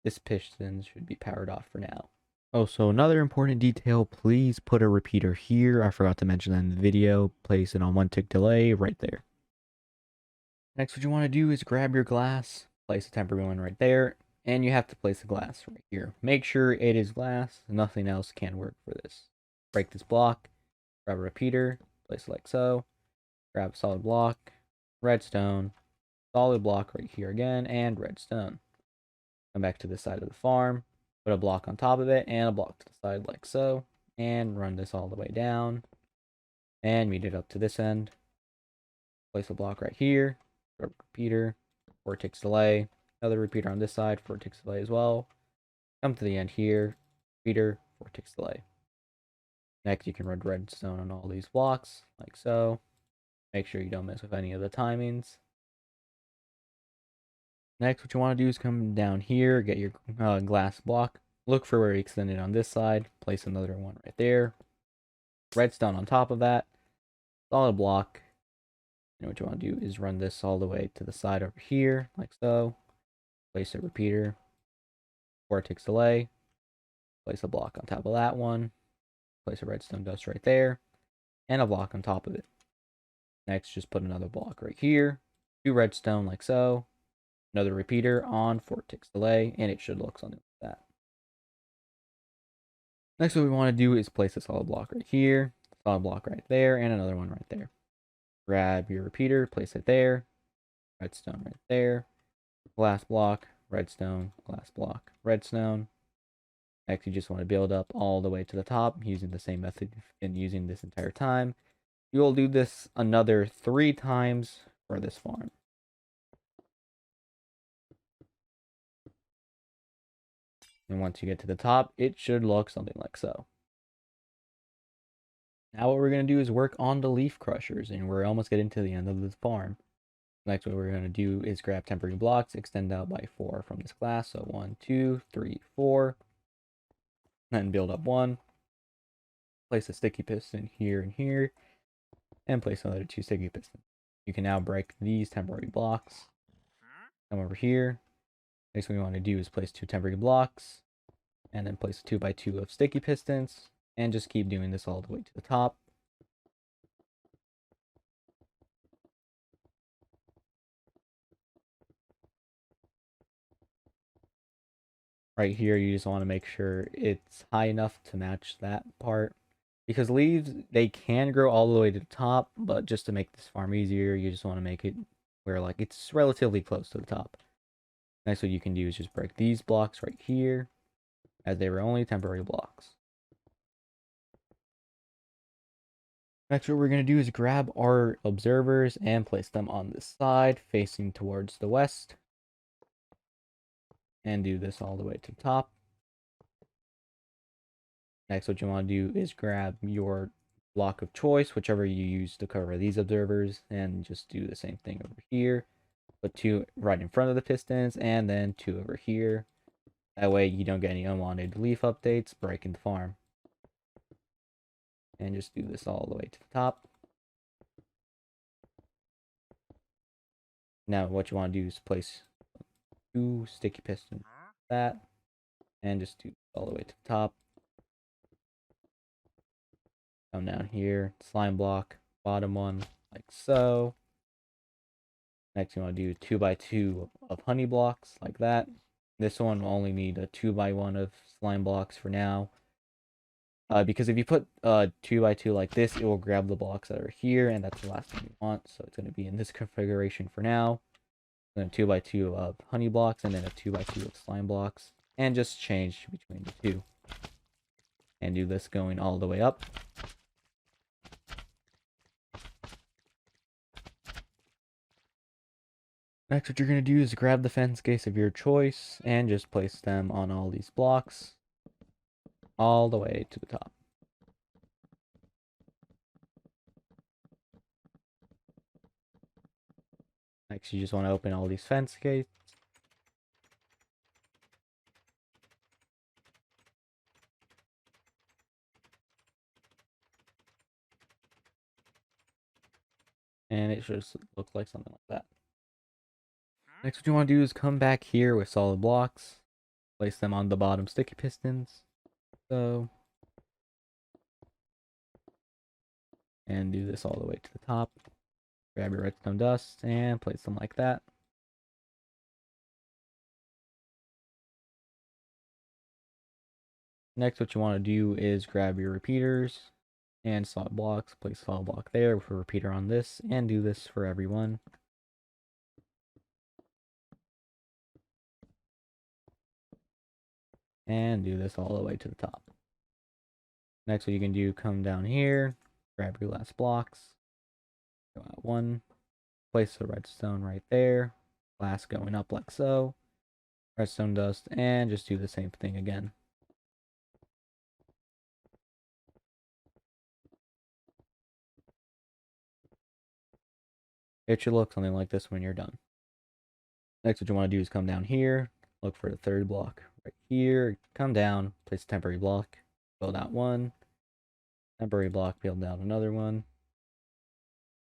This piston should be powered off for now. Oh, so another important detail, please put a repeater here. I forgot to mention that in the video. Place it on 1 tick delay right there. Next, what you want to do is grab your glass, place a temporary one right there, and you have to place a glass right here. Make sure it is glass. Nothing else can work for this. Break this block, grab a repeater, place it like so, grab a solid block, redstone, solid block right here again, and redstone. Come back to the side of the farm, put a block on top of it, and a block to the side like so, and run this all the way down, and meet it up to this end. Place a block right here, grab a repeater, 4 ticks delay, another repeater on this side, 4 ticks delay as well. Come to the end here, repeater, 4 ticks delay. Next, you can run redstone on all these blocks, like so. Make sure you don't mess with any of the timings. Next, what you want to do is come down here, get your glass block, look for where you extended on this side, place another one right there, redstone on top of that, solid block. And what you want to do is run this all the way to the side over here, like so. Place a repeater, 4 ticks delay, place a block on top of that one, place a redstone dust right there, and a block on top of it. Next, just put another block right here, 2 redstone like so, another repeater on 4 ticks delay, and it should look something like that. Next, what we want to do is place a solid block right here, solid block right there, and another one right there. Grab your repeater, place it there, redstone right there, glass block, redstone, glass block, redstone. Next, you just want to build up all the way to the top using the same method you've been using this entire time. You will do this another 3 times for this farm. And once you get to the top, it should look something like so. Now what we're going to do is work on the leaf crushers, and we're almost getting to the end of this farm. Next, what we're going to do is grab temporary blocks, extend out by 4 from this glass. So 1, 2, 3, 4. Then build up 1. Place a sticky piston here and here. And place another 2 sticky pistons. You can now break these temporary blocks. Come over here. Next, what we want to do is place 2 temporary blocks. And then place a 2x2 of sticky pistons. And just keep doing this all the way to the top. Right here, you just want to make sure it's high enough to match that part. Because leaves, they can grow all the way to the top, but just to make this farm easier, you just want to make it where like it's relatively close to the top. Next, what you can do is just break these blocks right here, as they were only temporary blocks. Next, what we're going to do is grab our observers and place them on this side, facing towards the west. And do this all the way to the top. Next, what you want to do is grab your block of choice, whichever you use to cover these observers, and just do the same thing over here. Put 2 right in front of the pistons, and then 2 over here. That way you don't get any unwanted leaf updates breaking the farm. And just do this all the way to the top. Now what you want to do is place 2 sticky pistons like that, and just do all the way to the top. Come down here, slime block, bottom one like so. Next, you want to do 2 by 2 of honey blocks like that. This one will only need a 2 by 1 of slime blocks for now. Because if you put 2 by 2 like this, it will grab the blocks that are here, and that's the last thing you want. So it's going to be in this configuration for now. Then 2 by 2 of honey blocks, and then a 2 by 2 of slime blocks. And just change between the two. And do this going all the way up. Next, what you're going to do is grab the fence gates of your choice and just place them on all these blocks all the way to the top. Next, you just want to open all these fence gates. And it should look like something like that. Next, what you want to do is come back here with solid blocks. Place them on the bottom sticky pistons. So. And do this all the way to the top. Grab your redstone dust and place them like that. Next, what you want to do is grab your repeaters and solid blocks. Place solid block there with a repeater on this, and do this for everyone. And do this all the way to the top. Next, what you can do, come down here, grab your last blocks, go out one, place the redstone right there, glass going up like so, redstone dust, and just do the same thing again. It should look something like this when you're done. Next, what you want to do is come down here, look for the third block right here, come down, place a temporary block, build out one, temporary block, build out another one,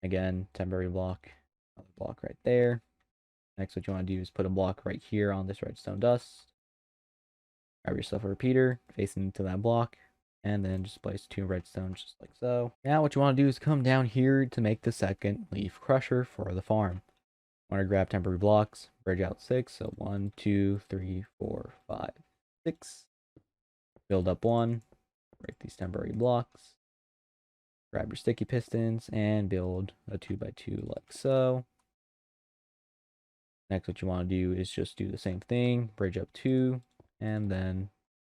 again, temporary block, another block right there. Next, what you want to do is put a block right here on this redstone dust, grab yourself a repeater, facing into that block, and then just place 2 redstones just like so. Now, what you want to do is come down here to make the second leaf crusher for the farm. Want to grab temporary blocks, bridge out 6, so 1, 2, 3, 4, 5, 6. Build up 1, break these temporary blocks, grab your sticky pistons, and build a 2 by 2 like so. Next, what you want to do is just do the same thing, bridge up 2, and then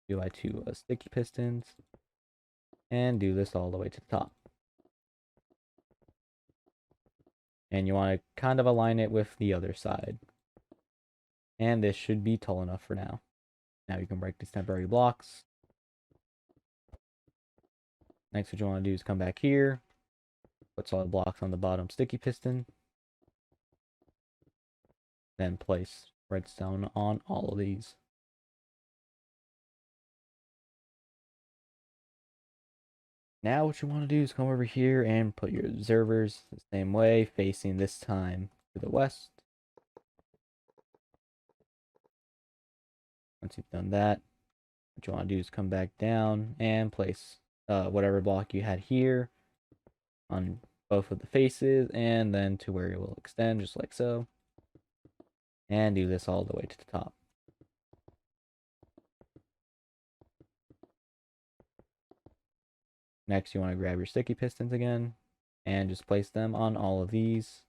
2 by 2 sticky pistons, and do this all the way to the top. And you want to kind of align it with the other side. And this should be tall enough for now. Now you can break these temporary blocks. Next, what you want to do is come back here, put solid blocks on the bottom sticky piston, then place redstone on all of these. Now what you want to do is come over here and put your observers the same way, facing this time to the west. Once you've done that, what you want to do is come back down and place whatever block you had here on both of the faces, and then to where it will extend, just like so. And do this all the way to the top. Next, you want to grab your sticky pistons again, and just place them on all of these,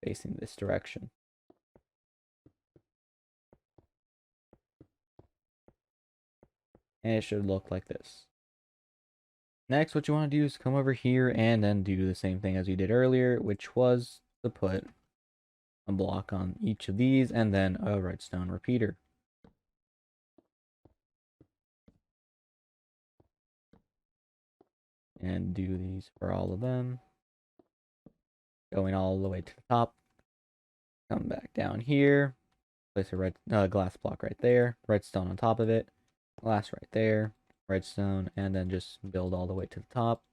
facing this direction. And it should look like this. Next, what you want to do is come over here and then do the same thing as you did earlier, which was to put a block on each of these and then a redstone repeater. And do these for all of them, going all the way to the top. Come back down here, place a red glass block right there, redstone on top of it, glass right there, redstone, and then just build all the way to the top.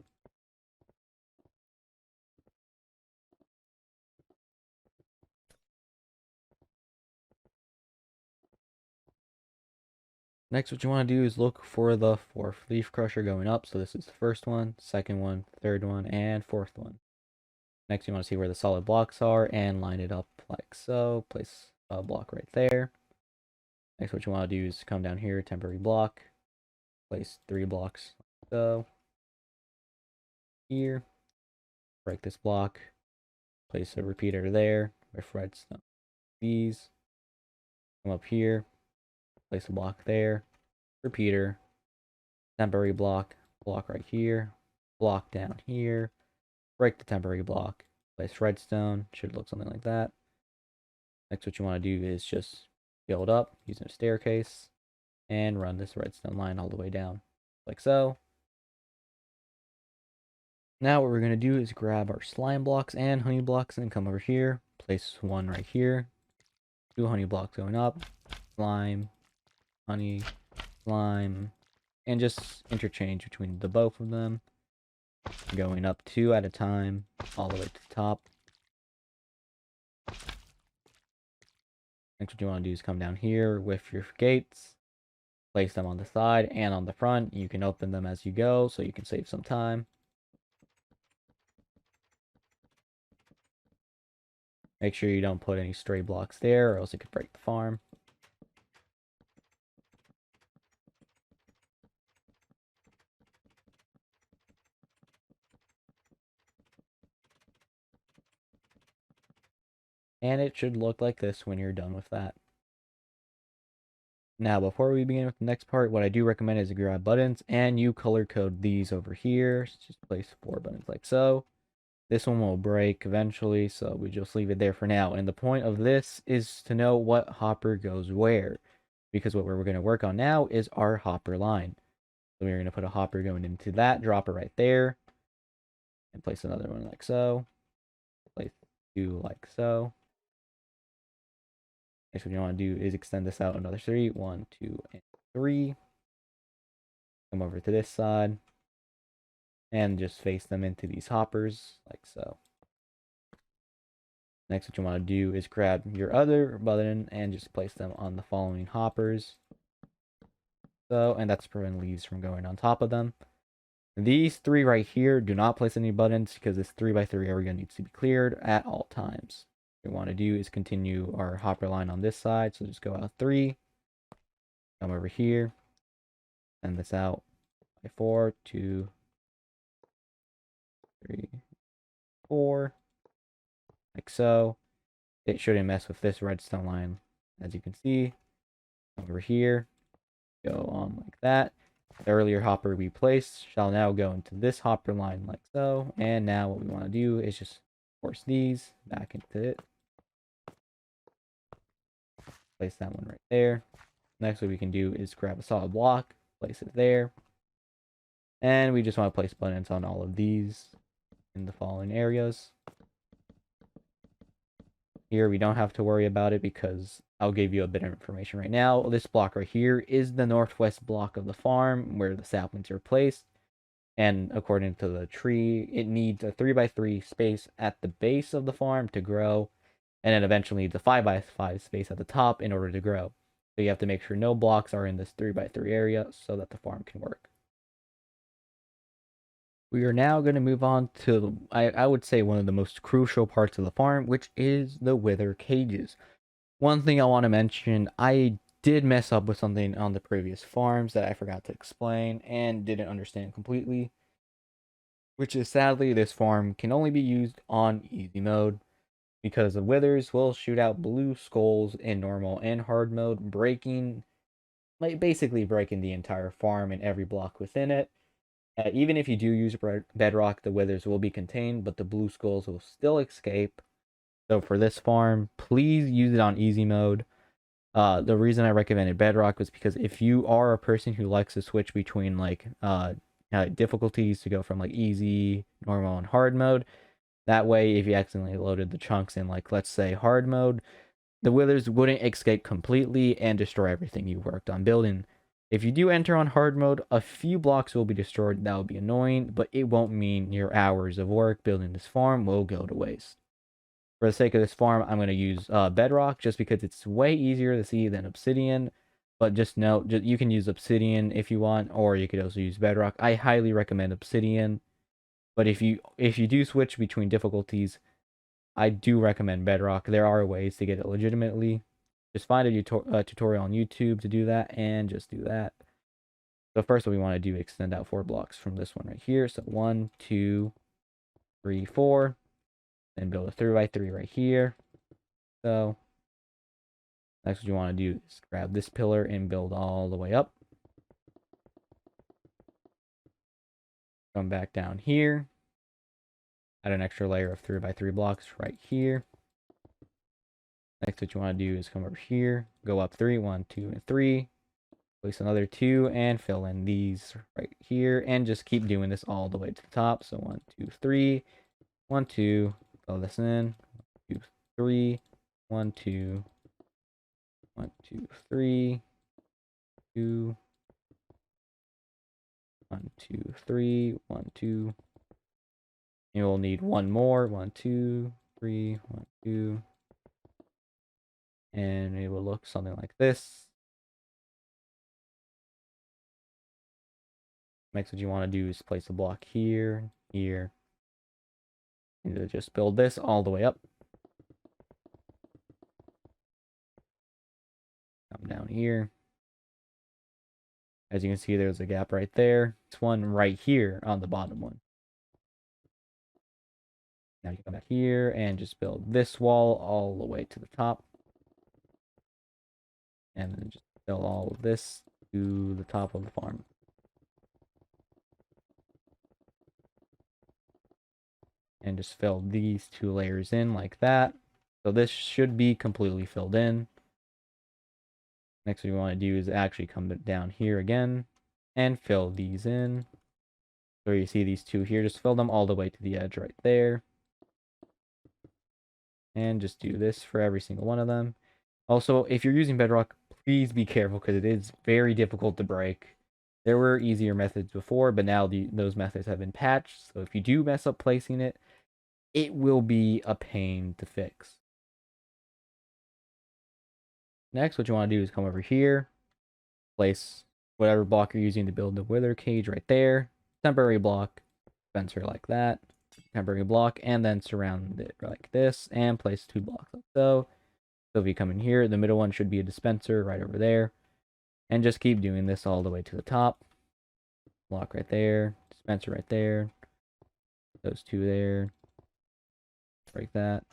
Next, what you want to do is look for the fourth leaf crusher going up. So this is the first one, second one, third one, and fourth one. Next, you want to see where the solid blocks are and line it up like so. Place a block right there. Next, what you want to do is come down here, temporary block. Place 3 blocks like so. Here. Break this block. Place a repeater there with redstone. These. Come up here. Place a block there. Repeater. Temporary block. Block right here. Block down here. Break the temporary block. Place redstone. Should look something like that. Next, what you want to do is just build up using a staircase and run this redstone line all the way down like so. Now what we're going to do is grab our slime blocks and honey blocks and come over here. Place one right here. 2 honey blocks going up. Slime, honey, slime, and just interchange between the both of them. Going up 2 at a time all the way to the top. Next, what you want to do is come down here with your gates. Place them on the side and on the front. You can open them as you go so you can save some time. Make sure you don't put any stray blocks there or else it could break the farm. And it should look like this when you're done with that. Now, before we begin with the next part, what I do recommend is to grab buttons and you color code these over here. Just place 4 buttons like so. This one will break eventually, so we just leave it there for now. And the point of this is to know what hopper goes where, because what we're going to work on now is our hopper line. So we're going to put a hopper going into that dropper right there, and place another one like so. Place 2 like so. Next, what you want to do is extend this out another 3. 1, 2, and 3. Come over to this side and just face them into these hoppers like so. Next, what you want to do is grab your other button and just place them on the following hoppers. So, and that's to prevent leaves from going on top of them. These 3 right here, do not place any buttons because this 3x3 area needs to be cleared at all times. What we want to do is continue our hopper line on this side. So just go out 3. Come over here. Send this out by 4, 2, 3, 4. Like so. It shouldn't mess with this redstone line. As you can see, over here, go on like that. The earlier hopper we placed shall now go into this hopper line like so. And now what we want to do is just force these back into it. Place that one right there. Next, what we can do is grab a solid block, place it there. And we just want to place buttons on all of these in the following areas. Here, we don't have to worry about it because I'll give you a bit of information right now. This block right here is the northwest block of the farm where the saplings are placed. And according to the tree, it needs a 3x3 space at the base of the farm to grow. And then eventually needs a 5x5 space at the top in order to grow. So you have to make sure no blocks are in this 3x3 area so that the farm can work. We are now going to move on to, I would say, one of the most crucial parts of the farm, which is the wither cages. One thing I want to mention, I did mess up with something on the previous farms that I forgot to explain and didn't understand completely, which is sadly this farm can only be used on easy mode because the withers will shoot out blue skulls in normal and hard mode, basically breaking the entire farm and every block within it. Even if you do use Bedrock, the withers will be contained, but the blue skulls will still escape. So for this farm, please use it on easy mode. The reason I recommended Bedrock was because if you are a person who likes to switch between difficulties to go from like easy, normal, and hard mode, that way if you accidentally loaded the chunks in let's say hard mode, the withers wouldn't escape completely and destroy everything you worked on building. If you do enter on hard mode, a few blocks will be destroyed. That will be annoying, but it won't mean your hours of work building this farm will go to waste. For the sake of this farm, I'm going to use Bedrock just because it's way easier to see than Obsidian. But just note, you can use Obsidian if you want, or you could also use Bedrock. I highly recommend Obsidian, but if you do switch between difficulties, I do recommend Bedrock. There are ways to get it legitimately. Just find a tutorial on YouTube to do that, and just do that. So first what we want to do, extend out 4 blocks from this one right here. So 1, 2, 3, 4. Then build a 3x3 right here. So next what you want to do is grab this pillar and build all the way up. Come back down here. Add an extra layer of 3x3 blocks right here. Next what you want to do is come over here. Go up 3, 1, 2, and 3. Place another 2 and fill in these right here. And just keep doing this all the way to the top. So 1, 2, 3. 1, 2. Fill this in. 2, 3. 1, 2. 1, 2, 3. 2. 1, 2, 3. 1, 2. You will need one more. 1, 2, 3. 1, 2. And it will look something like this. Next, what you want to do is place a block here, here. And just build this all the way up. Come down here. As you can see, there's a gap right there. It's one right here on the bottom one. Now you come back here and just build this wall all the way to the top. And then just build all of this to the top of the farm. And just fill these 2 layers in like that. So this should be completely filled in. Next, what we want to do is actually come down here again and fill these in. So you see these 2 here, just fill them all the way to the edge right there. And just do this for every single one of them. Also, if you're using Bedrock, please be careful because it is very difficult to break. There were easier methods before, but now those methods have been patched. So if you do mess up placing it, it will be a pain to fix. Next, what you want to do is come over here, place whatever block you're using to build the wither cage right there, temporary block, dispenser like that, temporary block, and then surround it like this, and place 2 blocks like so. So if you come in here, the middle one should be a dispenser right over there, and just keep doing this all the way to the top. Block right there, dispenser right there, those 2 there, break that.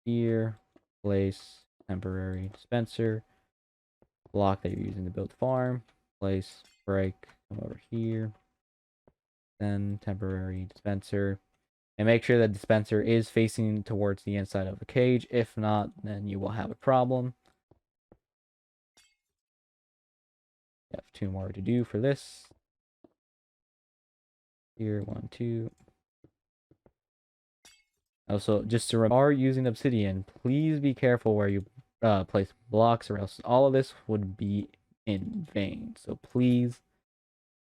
Here, place temporary dispenser, block that you're using to build the farm, place, break, come over here, then temporary dispenser, and make sure that dispenser is facing towards the inside of the cage. If not, then you will have a problem. You have 2 more to do for this. Here, 1, 2. Also, just to remember, are using Obsidian, please be careful where you place blocks, or else all of this would be in vain. So please.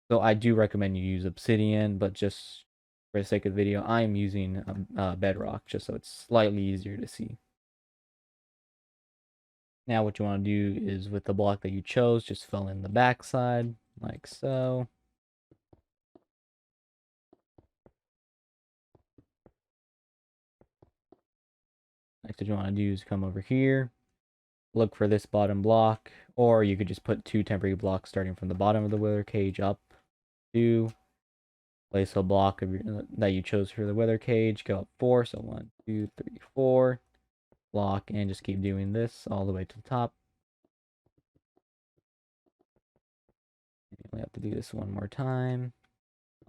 So I do recommend you use Obsidian, but just for the sake of the video, I'm using Bedrock just so it's slightly easier to see. Now what you want to do is with the block that you chose, just fill in the backside like so. Next what you want to do is come over here, look for this bottom block, or you could just put 2 temporary blocks starting from the bottom of the wither cage up to place a block of that you chose for the wither cage, go up 4, so 1, 2, 3, 4, block, and just keep doing this all the way to the top. We have to do this one more time,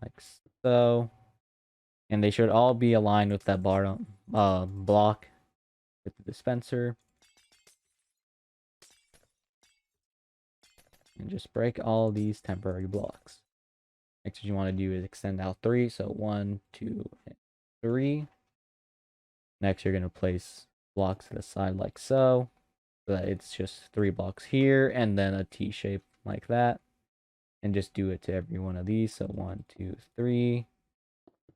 like so. And they should all be aligned with that bottom block with the dispenser. And just break all these temporary blocks. Next, what you want to do is extend out 3. So 1, 2, and 3. Next, you're going to place blocks to the side like so. So that it's just 3 blocks here and then a T shape like that. And just do it to every one of these. So 1, 2, 3.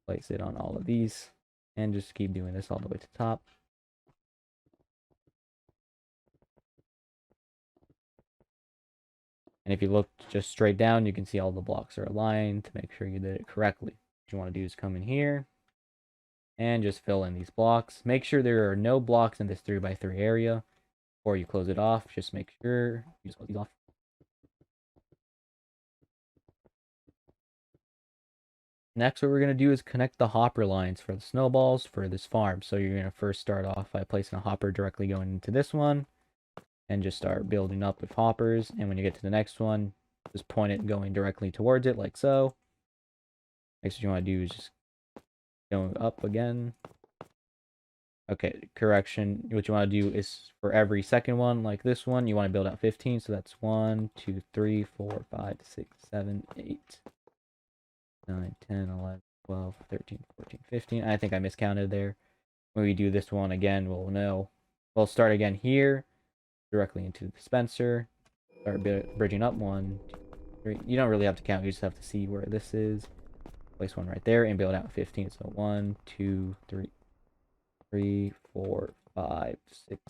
Place it on all of these. And just keep doing this all the way to the top. And if you look just straight down, you can see all the blocks are aligned to make sure you did it correctly. What you want to do is come in here and just fill in these blocks. Make sure there are no blocks in this 3x3 area before you close it off. Just make sure you just close these off. Next, what we're going to do is connect the hopper lines for the snowballs for this farm. So you're going to first start off by placing a hopper directly going into this one and just start building up with hoppers. And when you get to the next one, just point it going directly towards it like so. Next, what you want to do is just go up again. Okay, correction. What you want to do is for every second one, like this one, you want to build out 15. So that's 1, 2, 3, 4, 5, 6, 7, 8, 9, 10, 11, 12, 13, 14, 15. I think I miscounted there. When we do this one again, we'll know. We'll start again here, directly into the dispenser. Start bridging up 1, 2, 3. You don't really have to count. You just have to see where this is. Place one right there and build out 15. So 1, 2, 3, 4, 5, 6,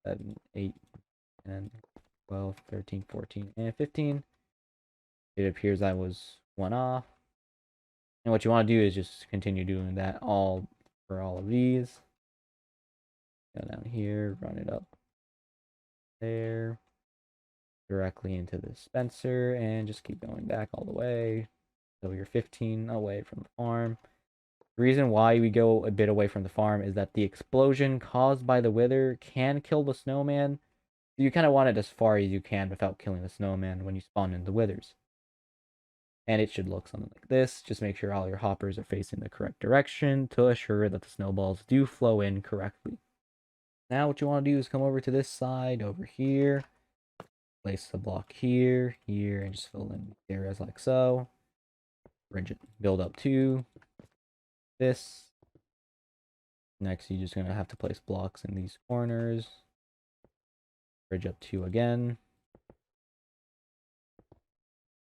7, 8, 10, 12, 13, 14, and 15. It appears I was one off. And what you want to do is just continue doing that all for all of these. Go down here, run it up there, directly into the dispenser, and just keep going back all the way. So you're 15 away from the farm. The reason why we go a bit away from the farm is that the explosion caused by the wither can kill the snowman. You kind of want it as far as you can without killing the snowman when you spawn in the withers. And it should look something like this. Just make sure all your hoppers are facing the correct direction to assure that the snowballs do flow in correctly. Now what you want to do is come over to this side, over here. Place the block here, here, and just fill in areas like so. Build up to this. Next, you're just going to have to place blocks in these corners. Bridge up 2 again.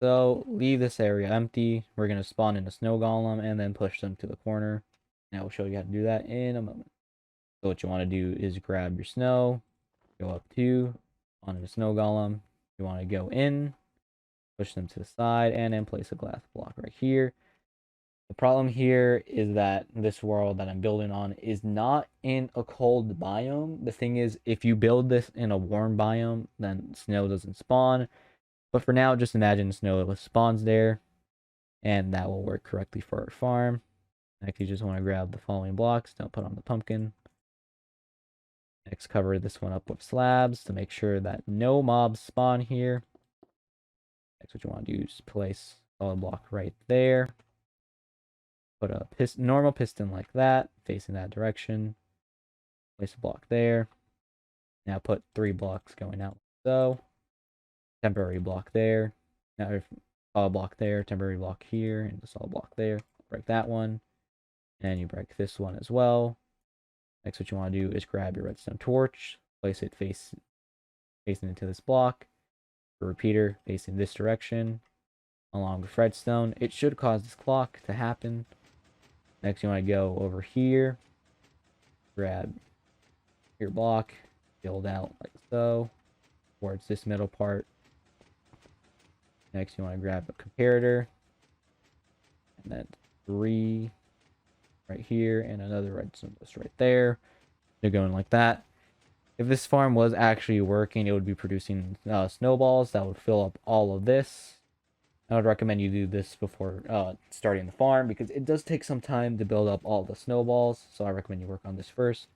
So, leave this area empty. We're going to spawn in a snow golem and then push them to the corner. And I will show you how to do that in a moment. So what you want to do is grab your snow, go up 2, onto the snow golem. You want to go in, push them to the side, and then place a glass block right here. The problem here is that this world that I'm building on is not in a cold biome. The thing is, if you build this in a warm biome, then snow doesn't spawn. But for now, just imagine snow spawns there, and that will work correctly for our farm. Next, you just want to grab the following blocks. Don't put on the pumpkin. Next, cover this one up with slabs to make sure that no mobs spawn here. Next, what you want to do is place a solid block right there. Put a normal piston like that, facing that direction. Place a block there. Now put 3 blocks going out like so. Temporary block there. Now solid block there, temporary block here, and the solid block there. Break that one. And you break this one as well. Next, what you want to do is grab your redstone torch, place it facing into this block. The repeater facing this direction, along with redstone. It should cause this clock to happen. Next, you want to go over here, grab your block, build out like so, towards this middle part. Next, you want to grab a comparator, and then 3 right here, and another redstone just right there. They're going like that. If this farm was actually working, it would be producing snowballs that would fill up all of this. I would recommend you do this before starting the farm, because it does take some time to build up all the snowballs. So I recommend you work on this first.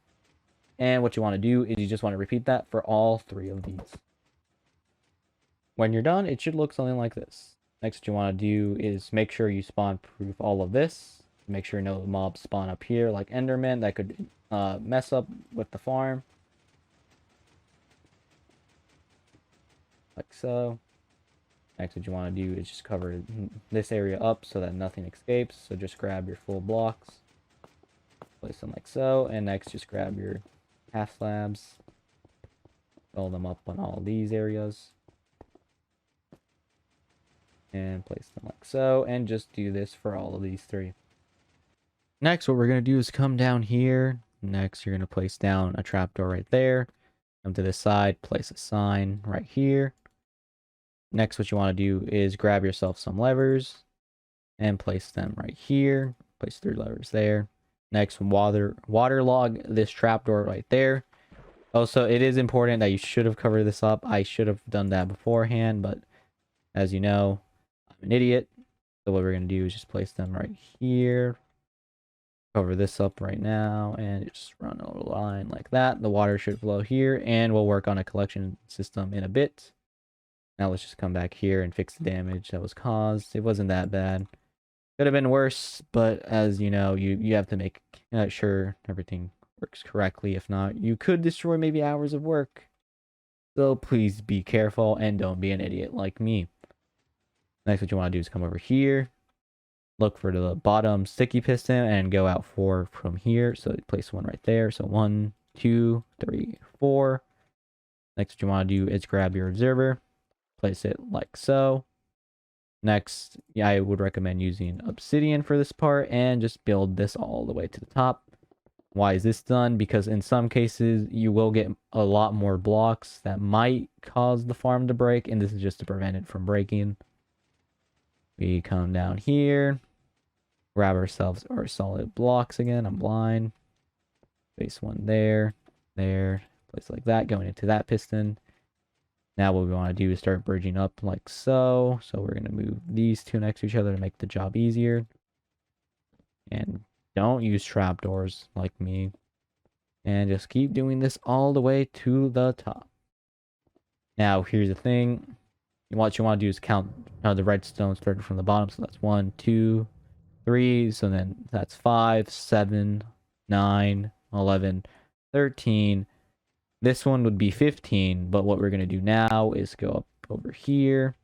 And what you want to do is you just want to repeat that for all 3 of these. When you're done, it should look something like this. Next, what you want to do is make sure you spawn proof all of this. Make sure no mobs spawn up here like Enderman that could mess up with the farm. Like so. Next, what you want to do is just cover this area up so that nothing escapes. So just grab your full blocks, place them like so, and next just grab your half slabs, fill them up on all these areas, and place them like so, and just do this for all of these 3. Next, what we're going to do is come down here. Next, you're going to place down a trapdoor right there. Come to this side, place a sign right here. Next, what you want to do is grab yourself some levers and place them right here. Place 3 levers there. Next, waterlog this trapdoor right there. Also, it is important that you should have covered this up. I should have done that beforehand, but as you know, I'm an idiot. So what we're going to do is just place them right here. Cover this up right now and just run a line like that. The water should flow here, and we'll work on a collection system in a bit. Now let's just come back here and fix the damage that was caused. It wasn't that bad. Could have been worse, but as you know, you have to make sure everything works correctly. If not, you could destroy maybe hours of work. So please be careful and don't be an idiot like me. Next, what you want to do is come over here. Look for the bottom sticky piston and go out 4 from here. So place 1 right there. So 1, 2, 3, 4. Next, what you want to do is grab your observer. Place it like so. Next, yeah, I would recommend using obsidian for this part and just build this all the way to the top. Why is this done? Because in some cases, you will get a lot more blocks that might cause the farm to break, and this is just to prevent it from breaking. We come down here, grab ourselves our solid blocks again. I'm blind. Place 1 there, place like that, going into that piston. Now what we want to do is start bridging up like so. So we're going to move these 2 next to each other to make the job easier. And don't use trapdoors like me. And just keep doing this all the way to the top. Now here's the thing. What you want to do is count the redstone started from the bottom. So that's 1, 2, 3. So then that's 5, 7, 9, 11, 13. This one would be 15, but what we're going to do now is go up over here.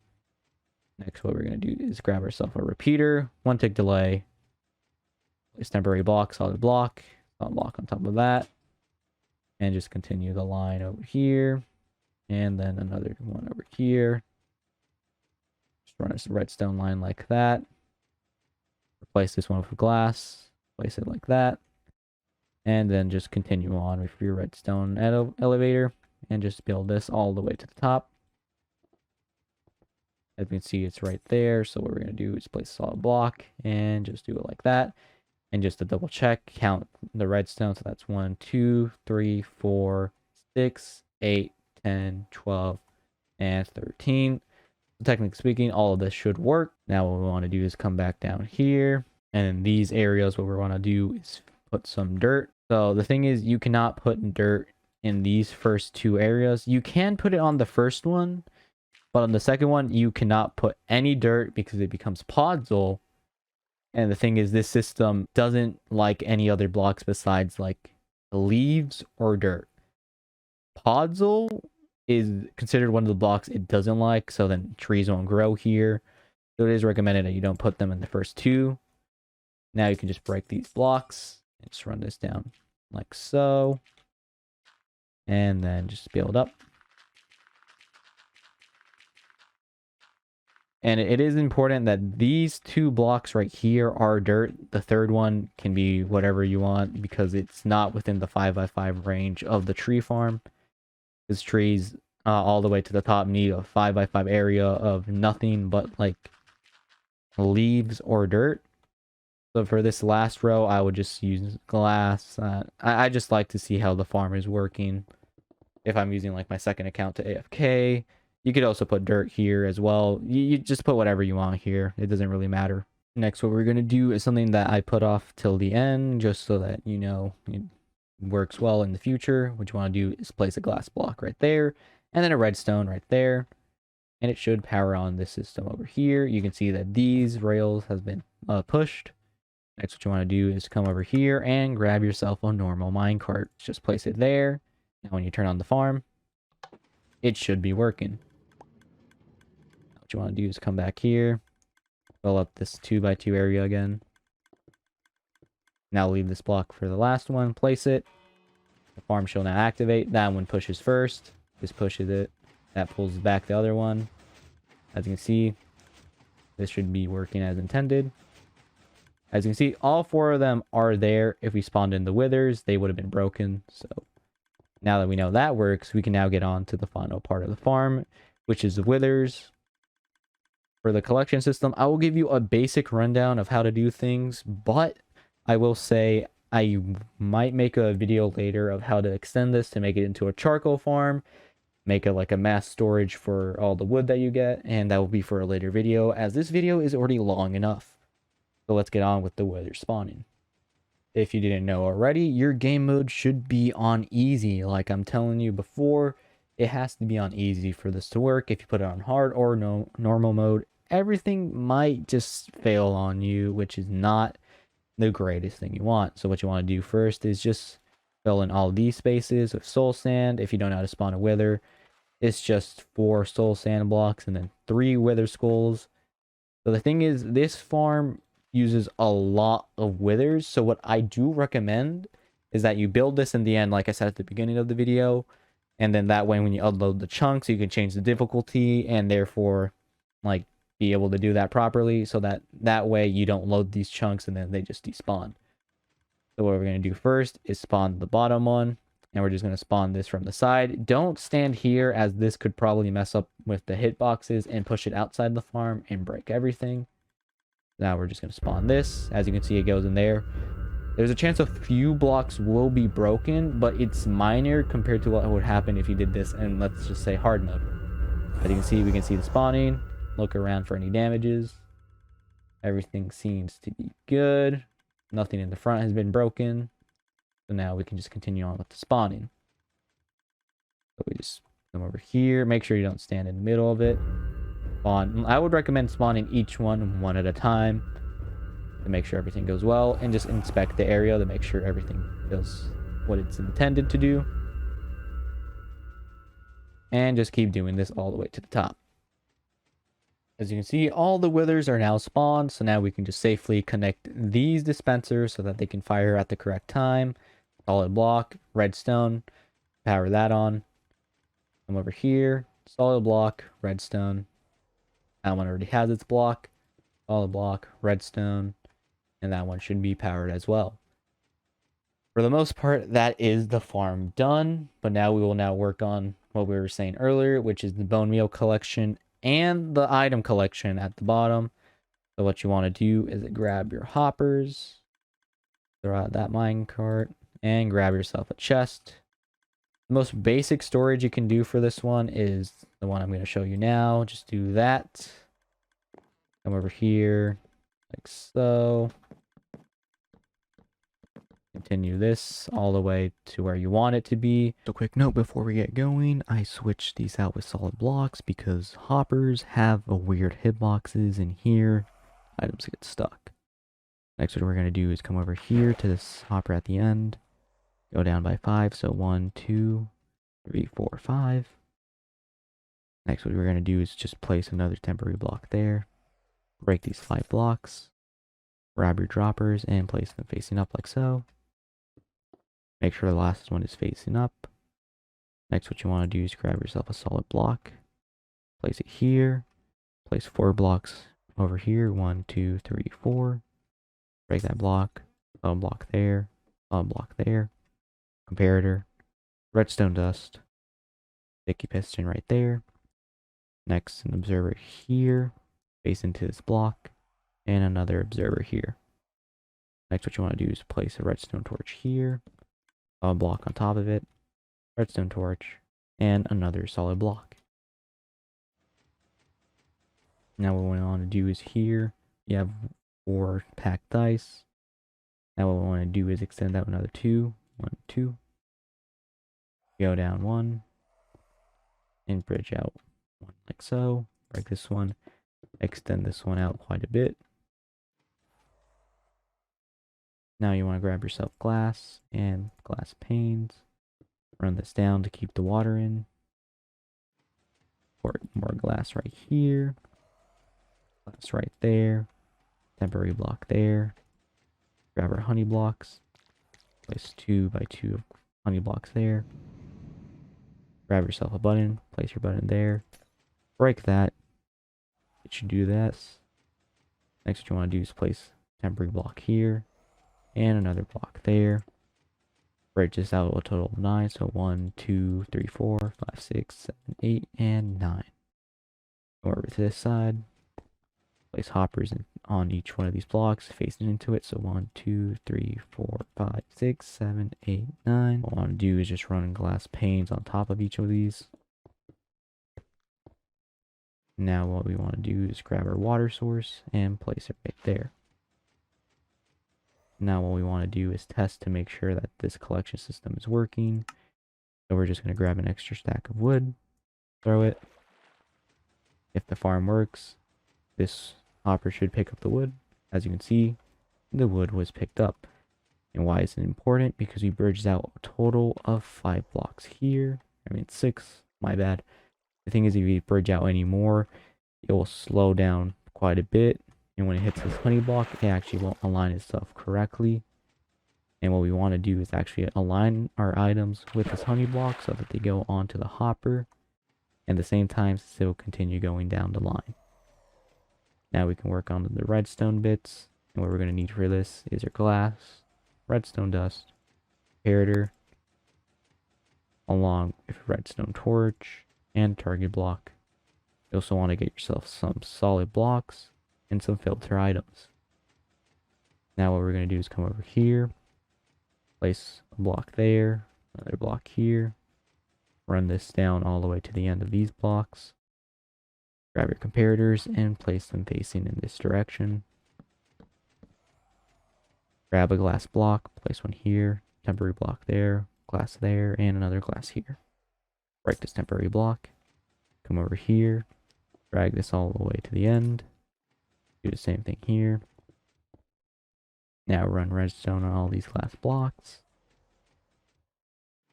Next, what we're going to do is grab ourselves a repeater. 1 tick delay. Place temporary block, solid block on top of that. And just continue the line over here. And then another one over here. Just run a redstone line like that. Replace this one with glass. Place it like that. And then just continue on with your redstone elevator and just build this all the way to the top. As you can see, it's right there. So what we're going to do is place a solid block and just do it like that. And just to double check, count the redstone. So that's 1, 2, 3, 4, 6, 8, 10, 12, and 13. So technically speaking, all of this should work. Now what we want to do is come back down here. And in these areas, what we want to do is put some dirt. So the thing is, you cannot put dirt in these first 2 areas. You can put it on the first one, but on the second one, you cannot put any dirt because it becomes podzol. And the thing is, this system doesn't like any other blocks besides like leaves or dirt. Podzol is considered one of the blocks it doesn't like, so then trees won't grow here. So it is recommended that you don't put them in the first 2. Now you can just break these blocks. Just run this down like so. And then just build up. And it is important that these 2 blocks right here are dirt. The third one can be whatever you want because it's not within the 5x5 range of the tree farm. Because trees all the way to the top need a 5x5 area of nothing but like leaves or dirt. So for this last row, I would just use glass. I just like to see how the farm is working. If I'm using like my second account to AFK, you could also put dirt here as well. You just put whatever you want here. It doesn't really matter. Next, what we're going to do is something that I put off till the end, just so that you know it works well in the future. What you want to do is place a glass block right there, and then a redstone right there. And it should power on this system over here. You can see that these rails has been pushed. Next, what you want to do is come over here and grab yourself a normal minecart. Just place it there. Now, when you turn on the farm, it should be working. What you want to do is come back here, fill up this 2x2 area again. Now leave this block for the last one, place it. The farm shall now activate. That one pushes first. This pushes it. That pulls back the other one. As you can see, this should be working as intended. As you can see, all 4 of them are there. If we spawned in the withers, they would have been broken. So now that we know that works, we can now get on to the final part of the farm, which is the withers. For the collection system, I will give you a basic rundown of how to do things, but I will say I might make a video later of how to extend this to make it into a charcoal farm, make it like a mass storage for all the wood that you get, and that will be for a later video, as this video is already long enough. So let's get on with the wither spawning. If you didn't know already, your game mode should be on easy. Like I'm telling you before, it has to be on easy for this to work. If you put it on hard or no normal mode, everything might just fail on you, which is not the greatest thing you want. So what you want to do first is just fill in all these spaces with soul sand. If you don't know how to spawn a wither, it's just 4 soul sand blocks and then 3 wither skulls. So the thing is, this farm uses a lot of withers. So what I do recommend is that you build this in the end, like I said at the beginning of the video. And then that way, when you upload the chunks, you can change the difficulty and therefore, like, be able to do that properly, so that way you don't load these chunks and then they just despawn. So what we're going to do first is spawn the bottom one, and we're just going to spawn this from the side. Don't stand here, as this could probably mess up with the hitboxes and push it outside the farm and break everything. Now we're just going to spawn this. As you can see, it goes in there. There's a chance a few blocks will be broken, but it's minor compared to what would happen if you did this in, let's just say, hard mode. As you can see, we can see the spawning. Look around for any damages. Everything seems to be good. Nothing in the front has been broken. So now we can just continue on with the spawning. So we just come over here. Make sure you don't stand in the middle of it. Spawn. I would recommend spawning each one at a time to make sure everything goes well, and just inspect the area to make sure everything does what it's intended to do. And just keep doing this all the way to the top. As you can see, all the withers are now spawned, so now we can just safely connect these dispensers so that they can fire at the correct time. Solid block, redstone, power that on. Come over here, solid block, redstone. That one already has its block. Solid block, redstone, and that one should be powered as well. For the most part, that is the farm done, but now we will work on what we were saying earlier, which is the bone meal collection and the item collection at the bottom. So what you want to do is grab your hoppers, throw out that minecart, and grab yourself a chest. The most basic storage you can do for this one is the one I'm going to show you now. Just do that. Come over here, like so. Continue this all the way to where you want it to be. So quick note before we get going, I switched these out with solid blocks because hoppers have a weird hitboxes in here. Items get stuck. Next, what we're going to do is come over here to this hopper at the end. Go down by 5. So 1, 2, 3, 4, 5. Next, what we're going to do is just place another temporary block there. Break these 5 blocks. Grab your droppers and place them facing up like so. Make sure the last one is facing up. Next, what you want to do is grab yourself a solid block. Place it here. Place 4 blocks over here. 1, 2, 3, 4. Break that block. Solid block there. Solid block there. Comparator. Redstone dust. Sticky piston right there. Next, an observer here. Face into this block. And another observer here. Next, what you want to do is place a redstone torch here. A block on top of it, redstone torch, and another solid block. Now what we want to do is here, you have 4 packed dice. Now what we want to do is extend out another 2. 1, 2. Go down 1. And bridge out 1 like so. Break this one. Extend this one out quite a bit. Now you want to grab yourself glass and glass panes. Run this down to keep the water in. Pour more glass right here. Glass right there. Temporary block there. Grab our honey blocks. Place 2 by 2 honey blocks there. Grab yourself a button. Place your button there. Break that. It should do this. Next, what you want to do is place temporary block here. And another block there. Break this out a total of 9. So 1, 2, 3, 4, 5, 6, 7, 8, and 9. Go over to this side. place hoppers on each one of these blocks facing into it. So 1, 2, 3, 4, 5, 6, 7, 8, 9. What I want to do is just run glass panes on top of each of these. Now what we want to do is grab our water source and place it right there. Now what we want to do is test to make sure that this collection system is working. So we're just going to grab an extra stack of wood, throw it. If the farm works, this hopper should pick up the wood. As you can see, the wood was picked up. And why is it important? Because we bridged out a total of 5 blocks here. I mean 6, my bad. The thing is, if you bridge out any more, it will slow down quite a bit. And when it hits this honey block, it actually won't align itself correctly. And what we want to do is actually align our items with this honey block so that they go onto the hopper. And at the same time, still continue going down the line. Now we can work on the redstone bits. And what we're going to need for this is our glass, redstone dust, comparator, along with redstone torch, and target block. You also want to get yourself some solid blocks and some filter items. Now what we're going to do is come over here, place a block there, another block here, run this down all the way to the end of these blocks, grab your comparators and place them facing in this direction. Grab a glass block, place one here, temporary block there, glass there, and another glass here. Break this temporary block, come over here, drag this all the way to the end, do the same thing here. Now run redstone on all these glass blocks,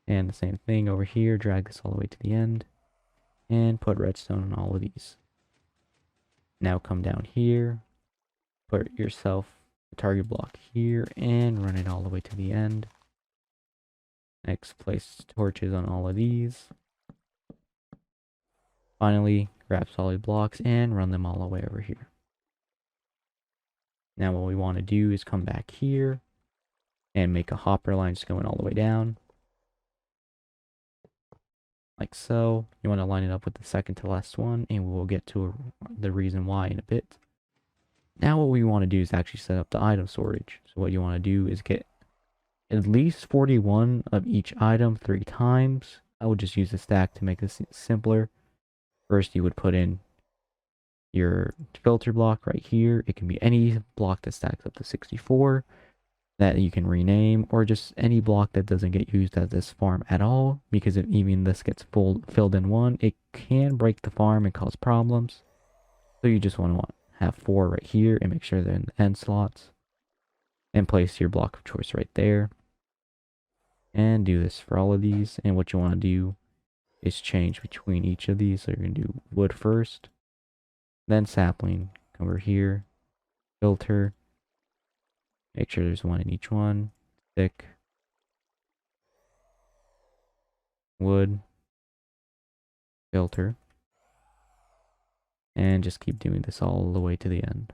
and the same thing over here, drag this all the way to the end, and put redstone on all of these. Now come down here, put yourself a target block here, and run it all the way to the end. Next, place torches on all of these. Finally, grab solid blocks and run them all the way over here. Now what we want to do is come back here and make a hopper line just going all the way down. Like so. You want to line it up with the second to last one, and we'll get to the reason why in a bit. Now what we want to do is actually set up the item storage. So what you want to do is get at least 41 of each item 3 times. I would just use a stack to make this simpler. First, you would put in your filter block right here. It can be any block that stacks up to 64 that you can rename, or just any block that doesn't get used at this farm at all, because if even this gets filled in one, it can break the farm and cause problems. So you just want to have 4 right here and make sure they're in the end slots, and place your block of choice right there, and do this for all of these. And what you want to do is change between each of these. So you're going to do wood first, then sapling, come over here, filter, make sure there's one in each one, stick, wood, filter, and just keep doing this all the way to the end.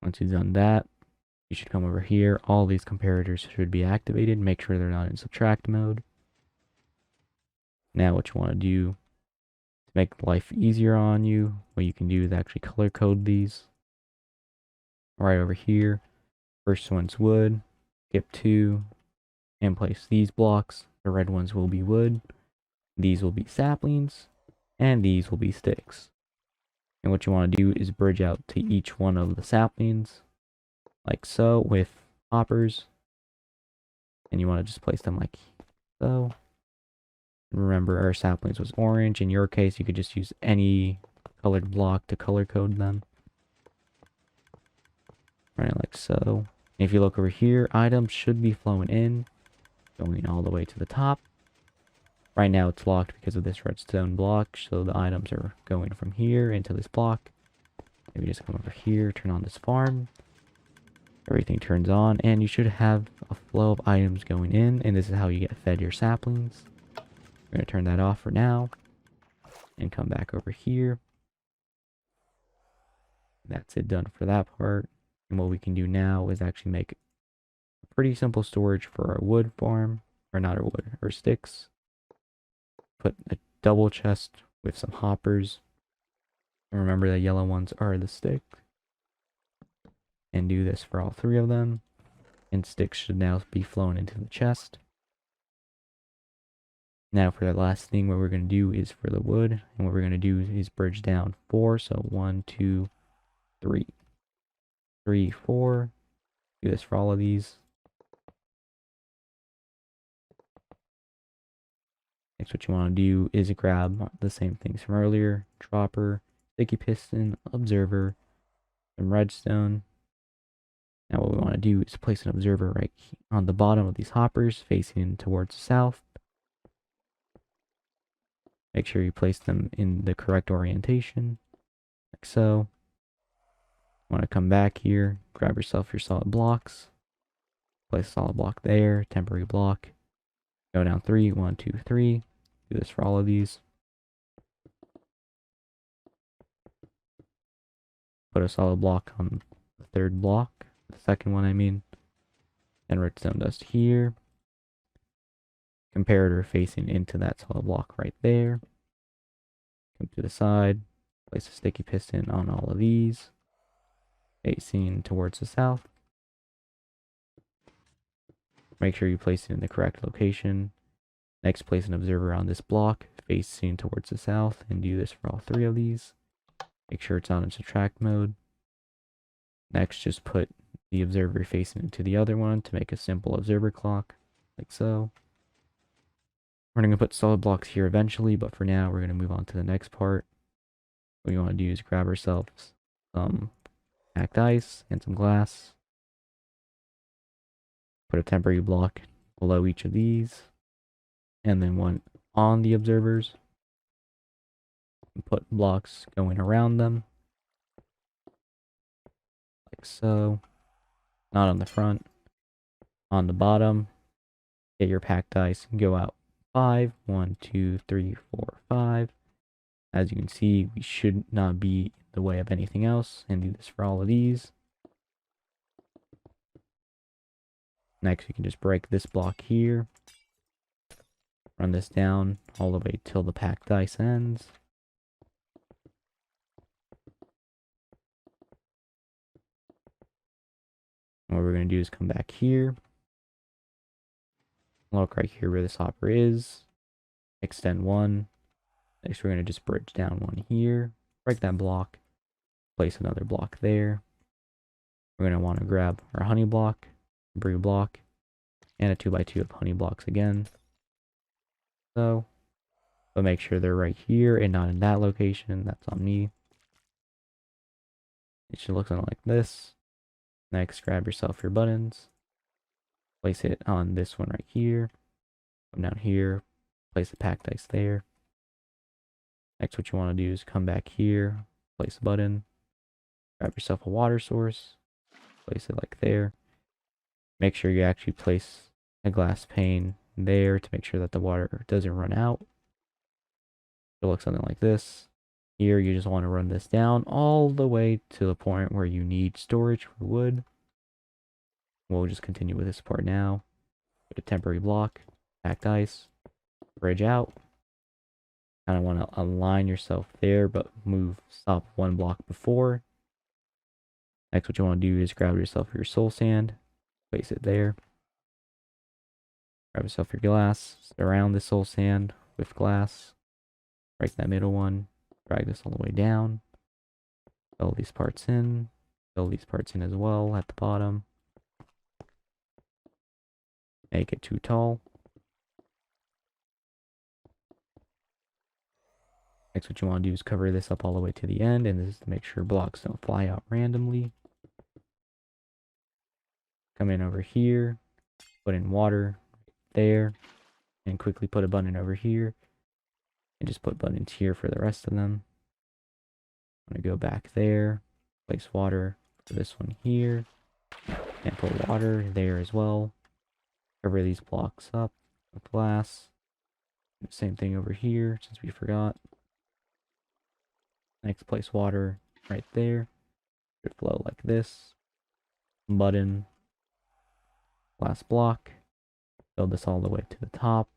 Once you've done that, you should come over here. All these comparators should be activated. Make sure they're not in subtract mode. Now what you want to do to make life easier on you, what you can do is actually color code these. Right over here. First one's wood. Skip 2. And place these blocks. The red ones will be wood. These will be saplings. And these will be sticks. And what you want to do is bridge out to each one of the saplings, like so, with hoppers. And you want to just place them like so. Remember, our saplings was orange. In your case, you could just use any colored block to color code them. Right, like so. And if you look over here, items should be flowing in, going all the way to the top. Right now it's locked because of this redstone block, so the items are going from here into this block. Maybe just come over here, turn on this farm. Everything turns on, and you should have a flow of items going in, and this is how you get fed your saplings. We're going to turn that off for now, and come back over here. That's it, done for that part. And what we can do now is actually make a pretty simple storage for our wood farm, or not our wood, our sticks. put a double chest with some hoppers. And remember the yellow ones are the sticks. And do this for all 3 of them. And sticks should now be flown into the chest. Now for the last thing, what we're going to do is for the wood. And what we're going to do is bridge down 4. So 1, 2, 3. 3, 4. Do this for all of these. Next, what you want to do is grab the same things from earlier. Dropper, sticky piston, observer, some redstone. Now what we want to do is place an observer right on the bottom of these hoppers facing towards the south. Make sure you place them in the correct orientation, like so. You want to come back here, grab yourself your solid blocks. Place a solid block there, temporary block. Go down 3, 1, 2, 3. Do this for all of these. Put a solid block on the 3rd block, the 2nd one I mean. And redstone dust here. Comparator facing into that solid block right there. Come to the side. Place a sticky piston on all of these. Facing towards the south. Make sure you place it in the correct location. Next, place an observer on this block facing towards the south, and do this for all 3 of these. Make sure it's on in subtract mode. Next, just put the observer facing into the other one to make a simple observer clock, like so. We're going to put solid blocks here eventually, but for now, we're going to move on to the next part. What we want to do is grab ourselves some packed ice and some glass. Put a temporary block below each of these, and then one on the observers. Put blocks going around them, like so. Not on the front. On the bottom, get your packed ice and go out 5. 1, 2, 3, 4, 5. As you can see, we should not be in the way of anything else, and do this for all of these. Next, you can just break this block here. Run this down all the way till the packed ice ends. And what we're going to do is come back here. Look right here where this hopper is. Extend 1. Next, we're going to just bridge down 1 here. Break that block. Place another block there. We're going to want to grab our honey block, brew block, and a 2x2 of honey blocks again. So, but make sure they're right here and not in that location. That's on me. It should look something like this. Next, grab yourself your buttons. Place it on this one right here. Come down here. Place the packed ice there. Next, what you want to do is come back here. Place a button. Grab yourself a water source. Place it like there. Make sure you actually place a glass pane there to make sure that the water doesn't run out. It'll look something like this. Here, you just want to run this down all the way to the point where you need storage for wood. We'll just continue with this part now. Put a temporary block, packed ice, bridge out. Kind of want to align yourself there, but stop 1 block before. Next, what you want to do is grab yourself your soul sand, place it there. Grab yourself your glass, surround the soul sand with glass. Break that middle one, drag this all the way down. Fill these parts in, fill these parts in as well at the bottom. Make it too tall. Next, what you want to do is cover this up all the way to the end, and this is to make sure blocks don't fly out randomly. Come in over here, put in water there, and quickly put a button over here, and just put buttons here for the rest of them. I'm going to go back there, place water for this one here, and put water there as well. Cover these blocks up with glass. Same thing over here, since we forgot. Next, place water right there. Should flow like this. Button. Glass block. Build this all the way to the top.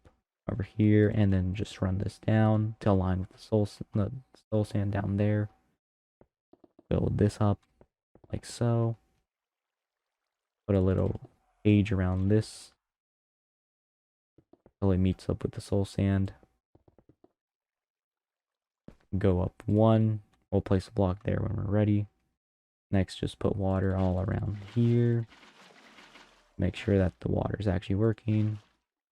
over here, and then just run this down to align with the soul sand down there. Build this up like so. Put a little cage around this until it meets up with the soul sand. Go up one. We'll place a block there when we're ready. Next, just put water all around here. Make sure that the water is actually working.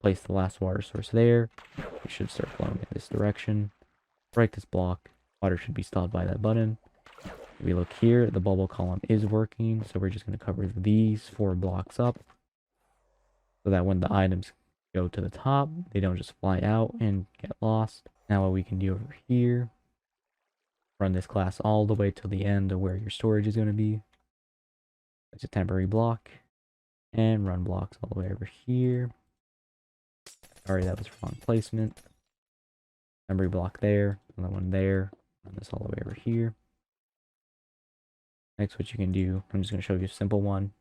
Place the last water source there. It should start flowing in this direction. Break this block. Water should be stopped by that button. If we look here, the bubble column is working, so we're just going to cover these 4 blocks up so that when the items go to the top, they don't just fly out and get lost. Now what we can do over here, run this class all the way to the end of where your storage is going to be. It's a temporary block, and run blocks all the way over here. Sorry, that was wrong placement. Temporary block there, another one there, run this all the way over here. Next, what you can do, I'm just going to show you a simple one.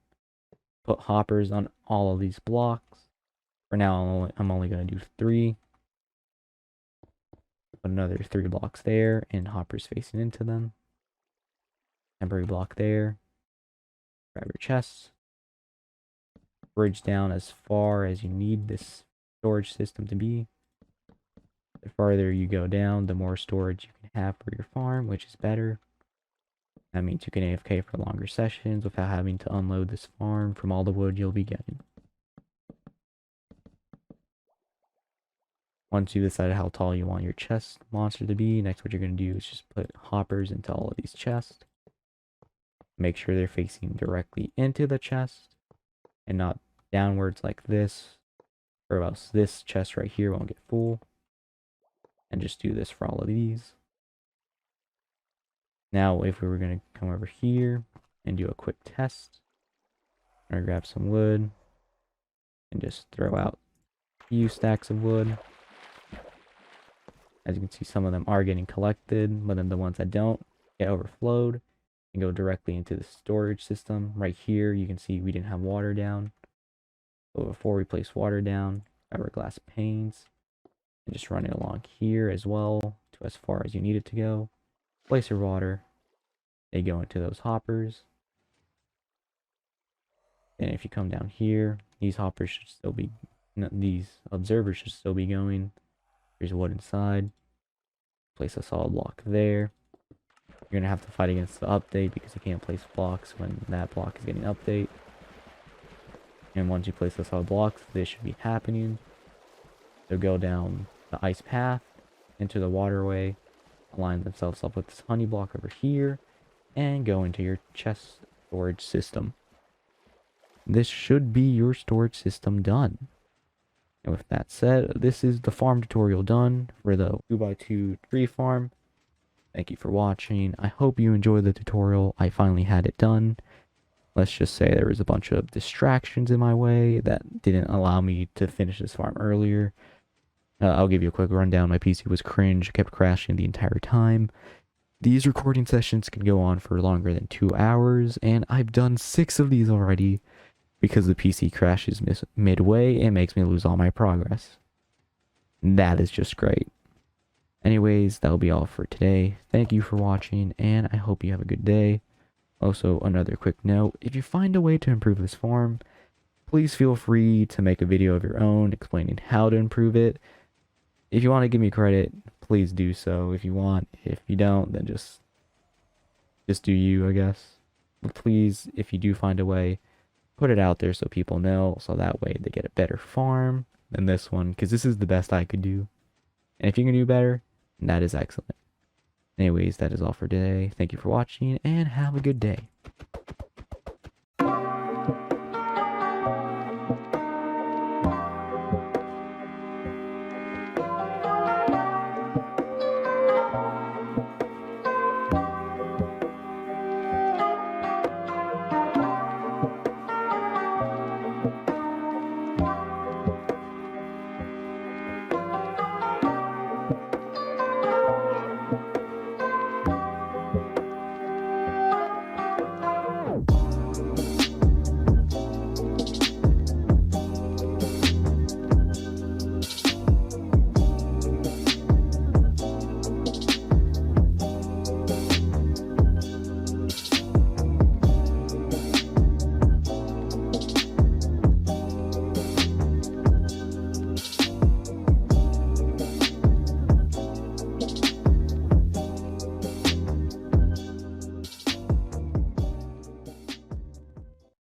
Put hoppers on all of these blocks. For now, I'm only going to do 3. Put another 3 blocks there, and hoppers facing into them. Temporary block there. Grab your chests. Bridge down as far as you need this storage system to be. The farther you go down, the more storage you can have for your farm, which is better. That means you can AFK for longer sessions without having to unload this farm from all the wood you'll be getting. Once you decided how tall you want your chest monster to be, next what you're going to do is just put hoppers into all of these chests. Make sure they're facing directly into the chest and not downwards like this, or else this chest right here won't get full. And just do this for all of these. Now, if we were going to come over here and do a quick test, I'm going to grab some wood and just throw out a few stacks of wood. As you can see, some of them are getting collected, but then the ones that don't get overflowed and go directly into the storage system. Right here, you can see we didn't have water down. So before we place water down, grab our glass panes and just run it along here as well to as far as you need it to go. Place your water. They go into those hoppers. And if you come down here, these hoppers should still be, these observers should still be going. There's wood inside. Place a solid block there. You're gonna have to fight against the update because you can't place blocks when that block is getting update. And once you place the solid blocks, this should be happening. They'll go down the ice path into the waterway, align themselves up with this honey block over here, and go into your chest storage system. This should be your storage system done. And with that said, this is the farm tutorial done for the 2x2 tree farm. Thank you for watching. I hope you enjoyed the tutorial. I finally had it done. Let's just say there was a bunch of distractions in my way that didn't allow me to finish this farm earlier. I'll give you a quick rundown. My PC was cringe, kept crashing the entire time. These recording sessions can go on for longer than 2 hours, and I've done 6 of these already because the PC crashes midway and makes me lose all my progress. That is just great. Anyways, that'll be all for today. Thank you for watching, and I hope you have a good day. Also, another quick note, if you find a way to improve this farm, please feel free to make a video of your own explaining how to improve it. If you want to give me credit, please do so if you want. If you don't, then just do you, I guess. But please, if you do find a way, put it out there so people know, so that way they get a better farm than this one, because this is the best I could do. And if you can do better, that is excellent. Anyways, that is all for today. Thank you for watching, and have a good day.